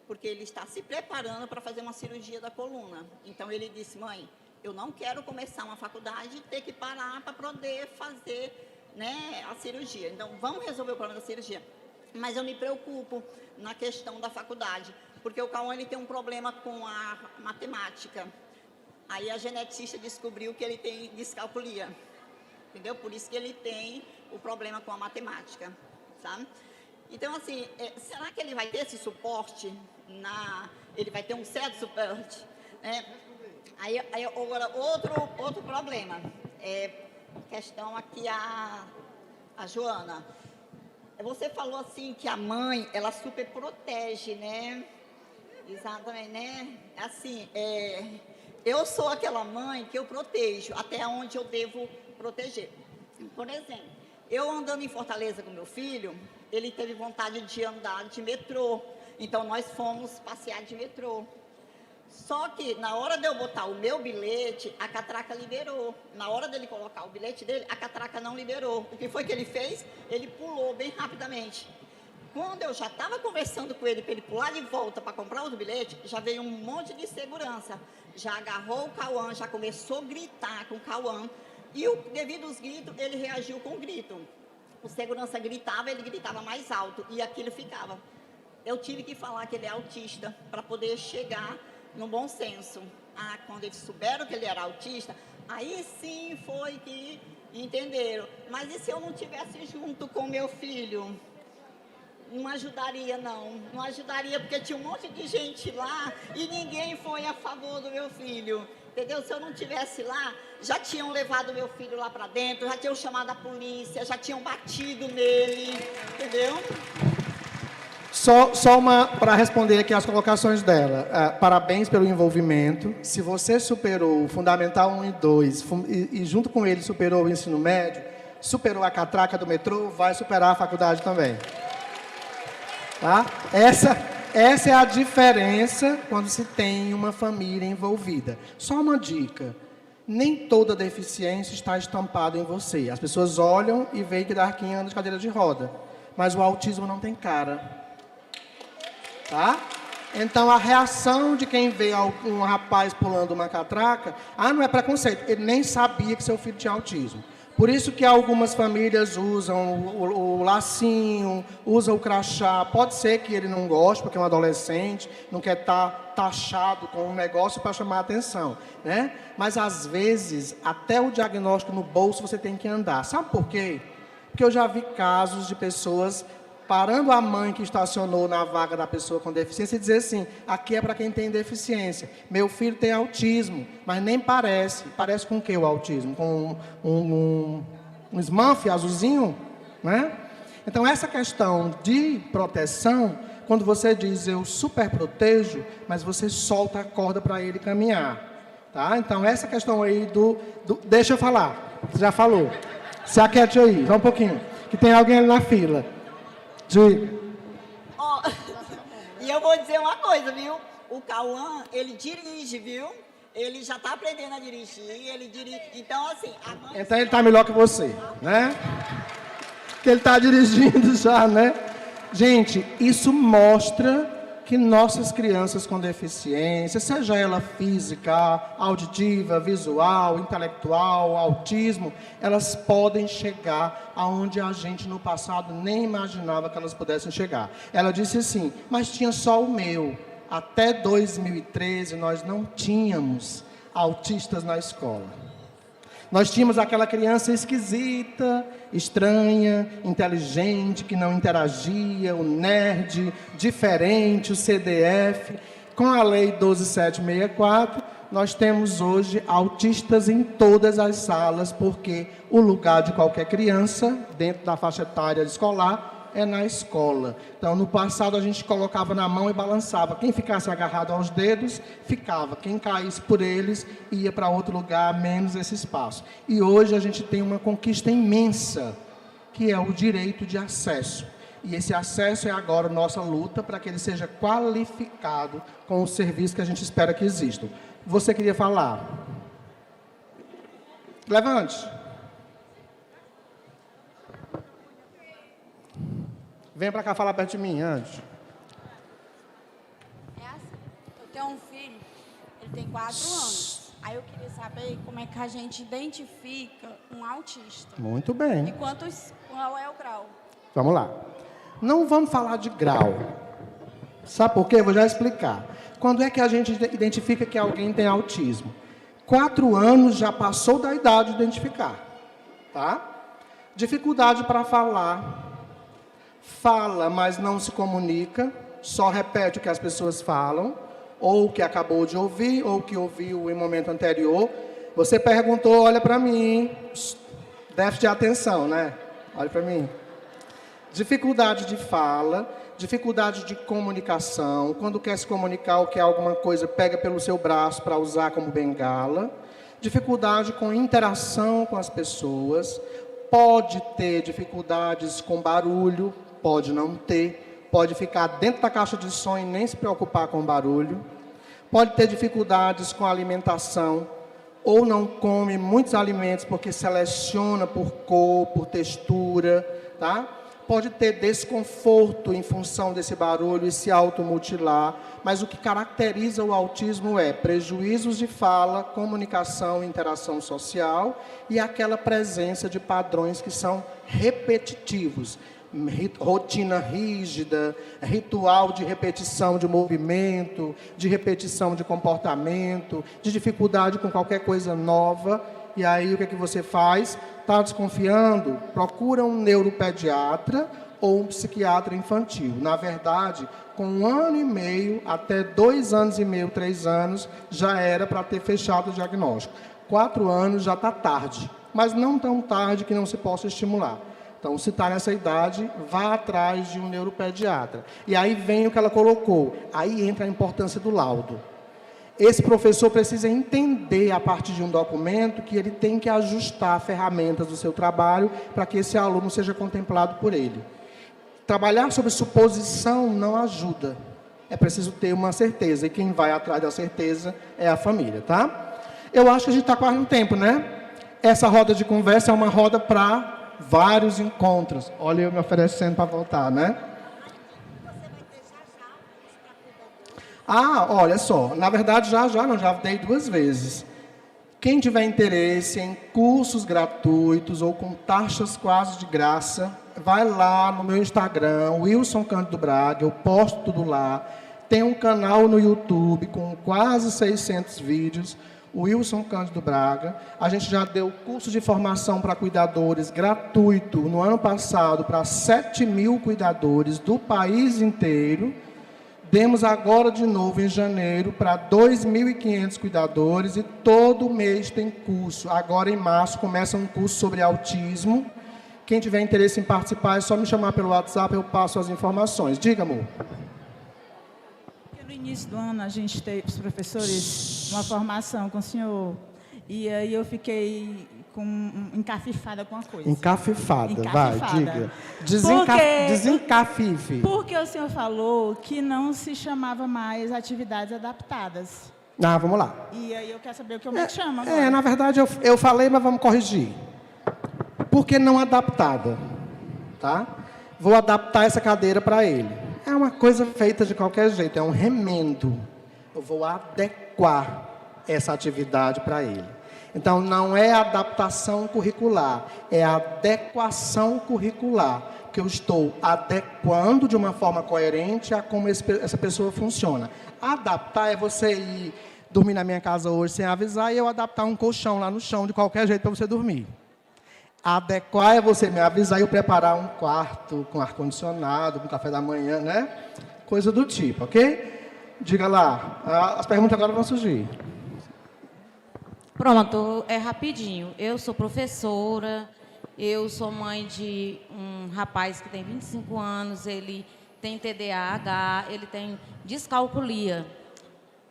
porque ele está se preparando para fazer uma cirurgia da coluna. Então ele disse, mãe, eu não quero começar uma faculdade e ter que parar para poder fazer, né, a cirurgia. Então vamos resolver o problema da cirurgia. Mas eu me preocupo na questão da faculdade, porque o Cauã ele tem um problema com a matemática. Aí a geneticista descobriu que ele tem descalculia, entendeu? Por isso que ele tem o problema com a matemática, sabe? Então, assim, será que ele vai ter esse suporte? Ele vai ter um certo suporte? Aí agora, outro problema, questão aqui a Joana. Você falou assim que a mãe, ela super protege, né? Exatamente, né? Assim, eu sou aquela mãe que eu protejo, até onde eu devo proteger. Por exemplo, eu andando em Fortaleza com meu filho, ele teve vontade de andar de metrô, então nós fomos passear de metrô. Só que na hora de eu botar o meu bilhete, a catraca liberou. Na hora dele colocar o bilhete dele, a catraca não liberou. O que foi que ele fez? Ele pulou bem rapidamente. Quando eu já estava conversando com ele para ele pular de volta para comprar outro bilhete, já veio um monte de segurança. Já agarrou o Cauã, já começou a gritar com o Cauã. E devido aos gritos, ele reagiu com grito. O segurança gritava, ele gritava mais alto e aquilo ficava. Eu tive que falar que ele é autista para poder chegar no bom senso. Quando eles souberam que ele era autista, aí sim foi que entenderam. Mas e se eu não estivesse junto com meu filho? Não ajudaria, não. Não ajudaria porque tinha um monte de gente lá e ninguém foi a favor do meu filho. Entendeu? Se eu não estivesse lá, já tinham levado meu filho lá para dentro, já tinham chamado a polícia, já tinham batido nele. Entendeu? Só uma para responder aqui as colocações dela. Parabéns pelo envolvimento. Se você superou o Fundamental 1 e 2 e junto com ele superou o ensino médio, superou a catraca do metrô, vai superar a faculdade também. Tá? Essa é a diferença quando se tem uma família envolvida. Só uma dica. Nem toda deficiência está estampada em você. As pessoas olham e veem que Darquinha anda de cadeira de roda. Mas o autismo não tem cara. Tá? Então, a reação de quem vê um rapaz pulando uma catraca, não é preconceito, ele nem sabia que seu filho tinha autismo. Por isso que algumas famílias usam o lacinho, usam o crachá. Pode ser que ele não goste, porque é um adolescente, não quer estar taxado com um negócio para chamar a atenção, né? Mas, às vezes, até o diagnóstico no bolso você tem que andar. Sabe por quê? Porque eu já vi casos de pessoas parando a mãe que estacionou na vaga da pessoa com deficiência e dizer assim, aqui é para quem tem deficiência. Meu filho tem autismo, mas nem parece. Parece com o que o autismo? Com um Smurf azulzinho? Né? Então, essa questão de proteção, quando você diz eu super protejo, mas você solta a corda para ele caminhar. Tá? Então, essa questão aí deixa eu falar. Você já falou. Se aquiete aí, só um pouquinho. Que tem alguém ali na fila. E eu vou dizer uma coisa, viu? O Cauã, ele dirige, viu? Ele já está aprendendo a dirigir, ele dirige. Então, assim, a mãe... Então ele está melhor que você, né? Porque ele está dirigindo já, né? Gente, isso mostra que nossas crianças com deficiência, seja ela física, auditiva, visual, intelectual, autismo, elas podem chegar aonde a gente no passado nem imaginava que elas pudessem chegar. Ela disse assim, mas tinha só o meu. Até 2013 nós não tínhamos autistas na escola. Nós tínhamos aquela criança esquisita, estranha, inteligente, que não interagia, o nerd, diferente, o CDF. Com a Lei 12764, nós temos hoje autistas em todas as salas, porque o lugar de qualquer criança, dentro da faixa etária escolar, é na escola. Então, no passado, a gente colocava na mão e balançava. Quem ficasse agarrado aos dedos, ficava. Quem caísse por eles, ia para outro lugar, menos esse espaço. E hoje a gente tem uma conquista imensa, que é o direito de acesso. E esse acesso é agora nossa luta para que ele seja qualificado com o serviço que a gente espera que exista. Você queria falar? Levante. Vem para cá falar perto de mim, antes. É assim, eu tenho um filho, ele tem 4 anos. Aí eu queria saber como é que a gente identifica um autista. Muito bem. E qual é o grau? Vamos lá. Não vamos falar de grau. Sabe por quê? Vou já explicar. Quando é que a gente identifica que alguém tem autismo? 4 anos já passou da idade de identificar. Tá? Dificuldade para falar. Fala, mas não se comunica, só repete o que as pessoas falam, ou o que acabou de ouvir, ou o que ouviu em momento anterior. Você perguntou, olha para mim, déficit de atenção, né? Olha para mim. Dificuldade de fala, dificuldade de comunicação, quando quer se comunicar ou quer alguma coisa, pega pelo seu braço para usar como bengala. Dificuldade com interação com as pessoas, pode ter dificuldades com barulho, pode não ter, pode ficar dentro da caixa de som e nem se preocupar com barulho, pode ter dificuldades com a alimentação, ou não come muitos alimentos porque seleciona por cor, por textura, tá? Pode ter desconforto em função desse barulho e se automutilar, mas o que caracteriza o autismo é prejuízos de fala, comunicação e interação social e aquela presença de padrões que são repetitivos. Rotina rígida, ritual de repetição de movimento, de repetição de comportamento, de dificuldade com qualquer coisa nova. E aí o que é que você faz? Está desconfiando? Procura um neuropediatra ou um psiquiatra infantil. Na verdade, com 1 ano e meio até 2 anos e meio, 3 anos, já era para ter fechado o diagnóstico. 4 anos já está tarde, mas não tão tarde que não se possa estimular. Então, se está nessa idade, vá atrás de um neuropediatra. E aí vem o que ela colocou. Aí entra a importância do laudo. Esse professor precisa entender, a partir de um documento, que ele tem que ajustar ferramentas do seu trabalho para que esse aluno seja contemplado por ele. Trabalhar sobre suposição não ajuda. É preciso ter uma certeza. E quem vai atrás da certeza é a família, tá? Eu acho que a gente está quase no tempo, né? Essa roda de conversa é uma roda para vários encontros. Olha eu me oferecendo para voltar, né? Ah, olha só, na verdade já dei 2 vezes. Quem tiver interesse em cursos gratuitos ou com taxas quase de graça, vai lá no meu Instagram, Wilson Cândido Braga, eu posto tudo lá. Tem um canal no YouTube com quase 600 vídeos, Wilson Cândido Braga. A gente já deu curso de formação para cuidadores gratuito no ano passado para 7.000 cuidadores do país inteiro. Demos agora de novo em janeiro para 2.500 cuidadores e todo mês tem curso. Agora em março começa um curso sobre autismo. Quem tiver interesse em participar é só me chamar pelo WhatsApp, eu passo as informações. Diga, amor. No início do ano a gente teve, os professores, uma formação com o senhor. E aí eu fiquei encafifada com a coisa. Encafifada, vai, diga. Desencafife. Porque o senhor falou que não se chamava mais atividades adaptadas. Ah, vamos lá. E aí eu quero saber o que eu me chamo agora. Na verdade eu falei, mas vamos corrigir. Por que não adaptada? Tá? Vou adaptar essa cadeira para ele. É uma coisa feita de qualquer jeito, é um remendo. Eu vou adequar essa atividade para ele. Então, não é adaptação curricular, é adequação curricular, que eu estou adequando de uma forma coerente a como essa pessoa funciona. Adaptar é você ir dormir na minha casa hoje sem avisar e eu adaptar um colchão lá no chão de qualquer jeito para você dormir. Adequar é você me avisar e eu preparar um quarto com ar-condicionado, com café da manhã, né? Coisa do tipo, ok? Diga lá, as perguntas agora vão surgir. Pronto, é rapidinho. Eu sou professora, eu sou mãe de um rapaz que tem 25 anos, ele tem TDAH, ele tem descalculia.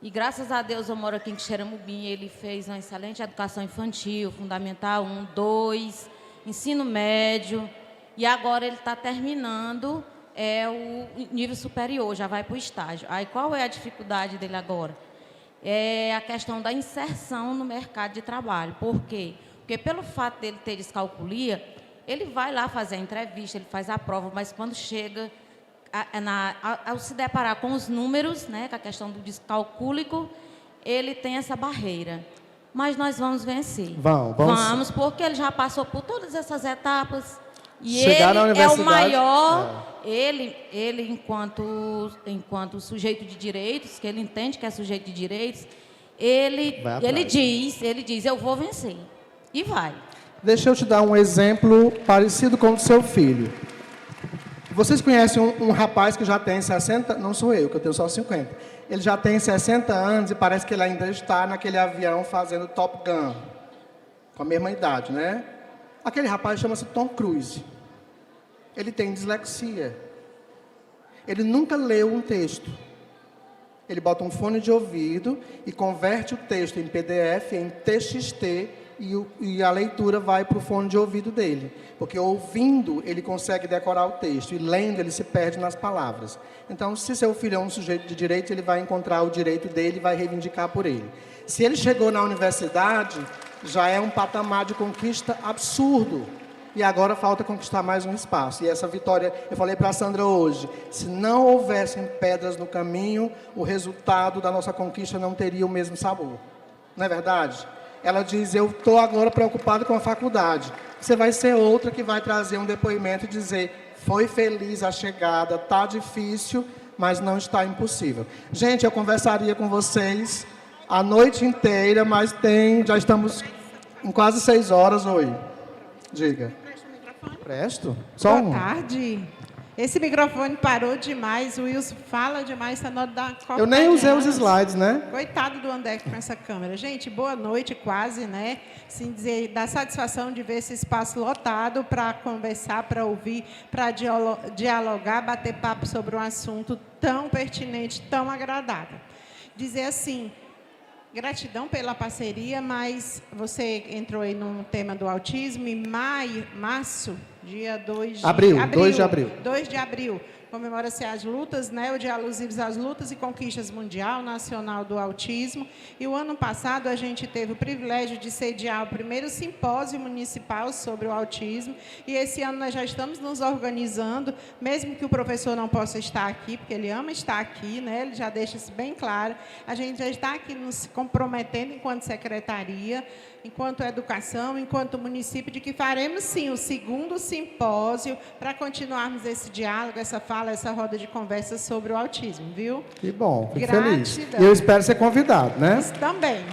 E graças a Deus eu moro aqui em Xeramubim, ele fez uma excelente educação infantil, Fundamental 1, 2, ensino médio, e agora ele está terminando o nível superior, já vai para o estágio. Aí qual é a dificuldade dele agora? É a questão da inserção no mercado de trabalho. Por quê? Porque pelo fato dele ter descalculia, ele vai lá fazer a entrevista, ele faz a prova, mas quando chega, ao se deparar com os números, né, com a questão do descalcúlico, ele tem essa barreira. Mas nós vamos vencer. Vamos, porque ele já passou por todas essas etapas. E chegar ele é o maior, ele enquanto sujeito de direitos, que ele entende que é sujeito de direitos, ele diz, eu vou vencer. E vai. Deixa eu te dar um exemplo parecido com o seu filho. Vocês conhecem um rapaz que já tem 60... Não sou eu, que eu tenho só 50. Ele já tem 60 anos e parece que ele ainda está naquele avião fazendo Top Gun. Com a mesma idade, né? Aquele rapaz chama-se Tom Cruise. Ele tem dislexia. Ele nunca leu um texto. Ele bota um fone de ouvido e converte o texto em PDF, em TXT, e a leitura vai para o fone de ouvido dele. Porque ouvindo, ele consegue decorar o texto, e lendo, ele se perde nas palavras. Então, se seu filho é um sujeito de direito, ele vai encontrar o direito dele e vai reivindicar por ele. Se ele chegou na universidade, já é um patamar de conquista absurdo. E agora falta conquistar mais um espaço. E essa vitória, eu falei para a Sandra hoje, se não houvessem pedras no caminho, o resultado da nossa conquista não teria o mesmo sabor. Não é verdade? Ela diz, eu estou agora preocupada com a faculdade. Você vai ser outra que vai trazer um depoimento e dizer, foi feliz a chegada, está difícil, mas não está impossível. Gente, eu conversaria com vocês a noite inteira, mas já estamos em quase 6 horas. Oi, diga. Presto? Só Boa tarde. Esse microfone parou demais, o Wilson fala demais, essa nota dá uma... Eu nem usei os slides, né? Coitado do André com essa câmera. Gente, boa noite quase, né? Sim, dizer, dá satisfação de ver esse espaço lotado para conversar, para ouvir, para dialogar, bater papo sobre um assunto tão pertinente, tão agradável. Dizer assim, gratidão pela parceria, mas você entrou aí no tema do autismo em março, dia 2 de abril. 2 de abril. Comemora-se as lutas, né, o Dia Alusivos às Lutas e Conquistas Mundial Nacional do Autismo. E o ano passado a gente teve o privilégio de sediar o primeiro simpósio municipal sobre o autismo. E esse ano nós já estamos nos organizando, mesmo que o professor não possa estar aqui, porque ele ama estar aqui, né, ele já deixa isso bem claro. A gente já está aqui nos comprometendo enquanto secretaria, enquanto educação, enquanto município, de que faremos, sim, o segundo simpósio para continuarmos esse diálogo, essa fala, essa roda de conversa sobre o autismo, viu? Que bom, fico feliz. E eu espero ser convidado, né? Isso também.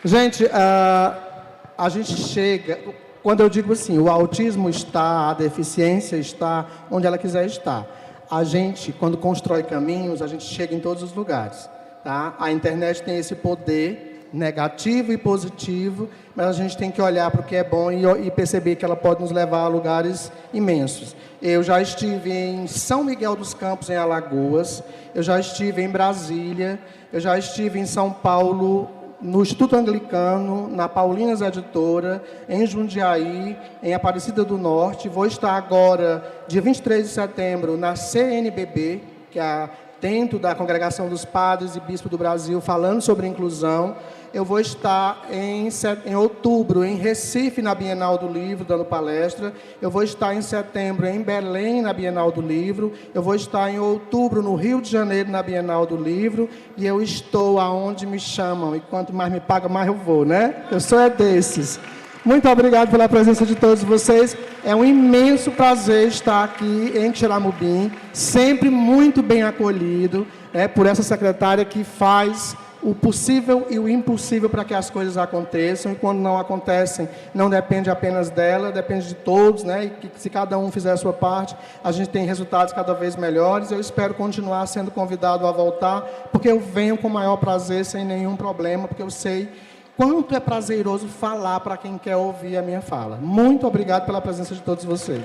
Gente, a gente chega... Quando eu digo assim, o autismo está, a deficiência está onde ela quiser estar. A gente, quando constrói caminhos, a gente chega em todos os lugares. Tá? A internet tem esse poder negativo e positivo, mas a gente tem que olhar para o que é bom e perceber que ela pode nos levar a lugares imensos. Eu já estive em São Miguel dos Campos, em Alagoas, eu já estive em Brasília, eu já estive em São Paulo, no Instituto Anglicano, na Paulinas Editora, em Jundiaí, em Aparecida do Norte. Vou estar agora, dia 23 de setembro, na CNBB, que é dentro da Congregação dos Padres e Bispos do Brasil, falando sobre inclusão. Eu vou estar em outubro, em Recife, na Bienal do Livro, dando palestra. Eu vou estar em setembro, em Belém, na Bienal do Livro. Eu vou estar em outubro, no Rio de Janeiro, na Bienal do Livro. E eu estou aonde me chamam. E quanto mais me pagam, mais eu vou, né? Eu sou desses. Muito obrigado pela presença de todos vocês. É um imenso prazer estar aqui em Xeramubim, sempre muito bem acolhido, por essa secretária que faz o possível e o impossível para que as coisas aconteçam, e quando não acontecem, não depende apenas dela, depende de todos, né? E que se cada um fizer a sua parte, a gente tem resultados cada vez melhores. Eu espero continuar sendo convidado a voltar, porque eu venho com o maior prazer, sem nenhum problema, porque eu sei quanto é prazeroso falar para quem quer ouvir a minha fala. Muito obrigado pela presença de todos vocês.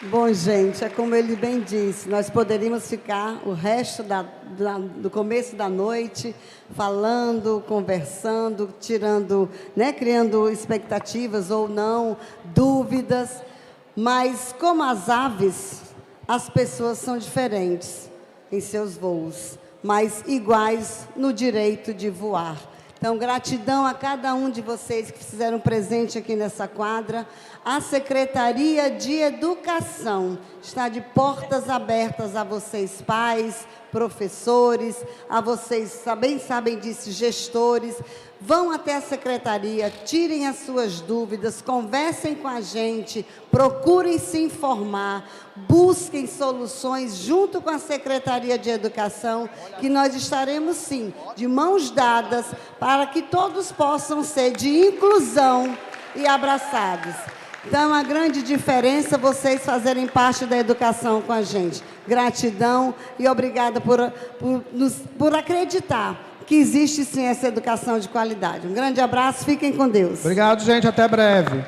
Bom, gente, é como ele bem disse, nós poderíamos ficar o resto do começo da noite falando, conversando, tirando, né, criando expectativas ou não, dúvidas, mas como as aves, as pessoas são diferentes em seus voos, mas iguais no direito de voar. Então, gratidão a cada um de vocês que fizeram presente aqui nessa quadra. A Secretaria de Educação está de portas abertas a vocês, pais, professores, a vocês, bem sabem disso, gestores. Vão até a secretaria, tirem as suas dúvidas, conversem com a gente, procurem se informar, busquem soluções junto com a Secretaria de Educação, que nós estaremos, sim, de mãos dadas, para que todos possam ser de inclusão e abraçados. Então, a grande diferença é vocês fazerem parte da educação com a gente. Gratidão e obrigada por acreditar que existe, sim, essa educação de qualidade. Um grande abraço, fiquem com Deus. Obrigado, gente, até breve.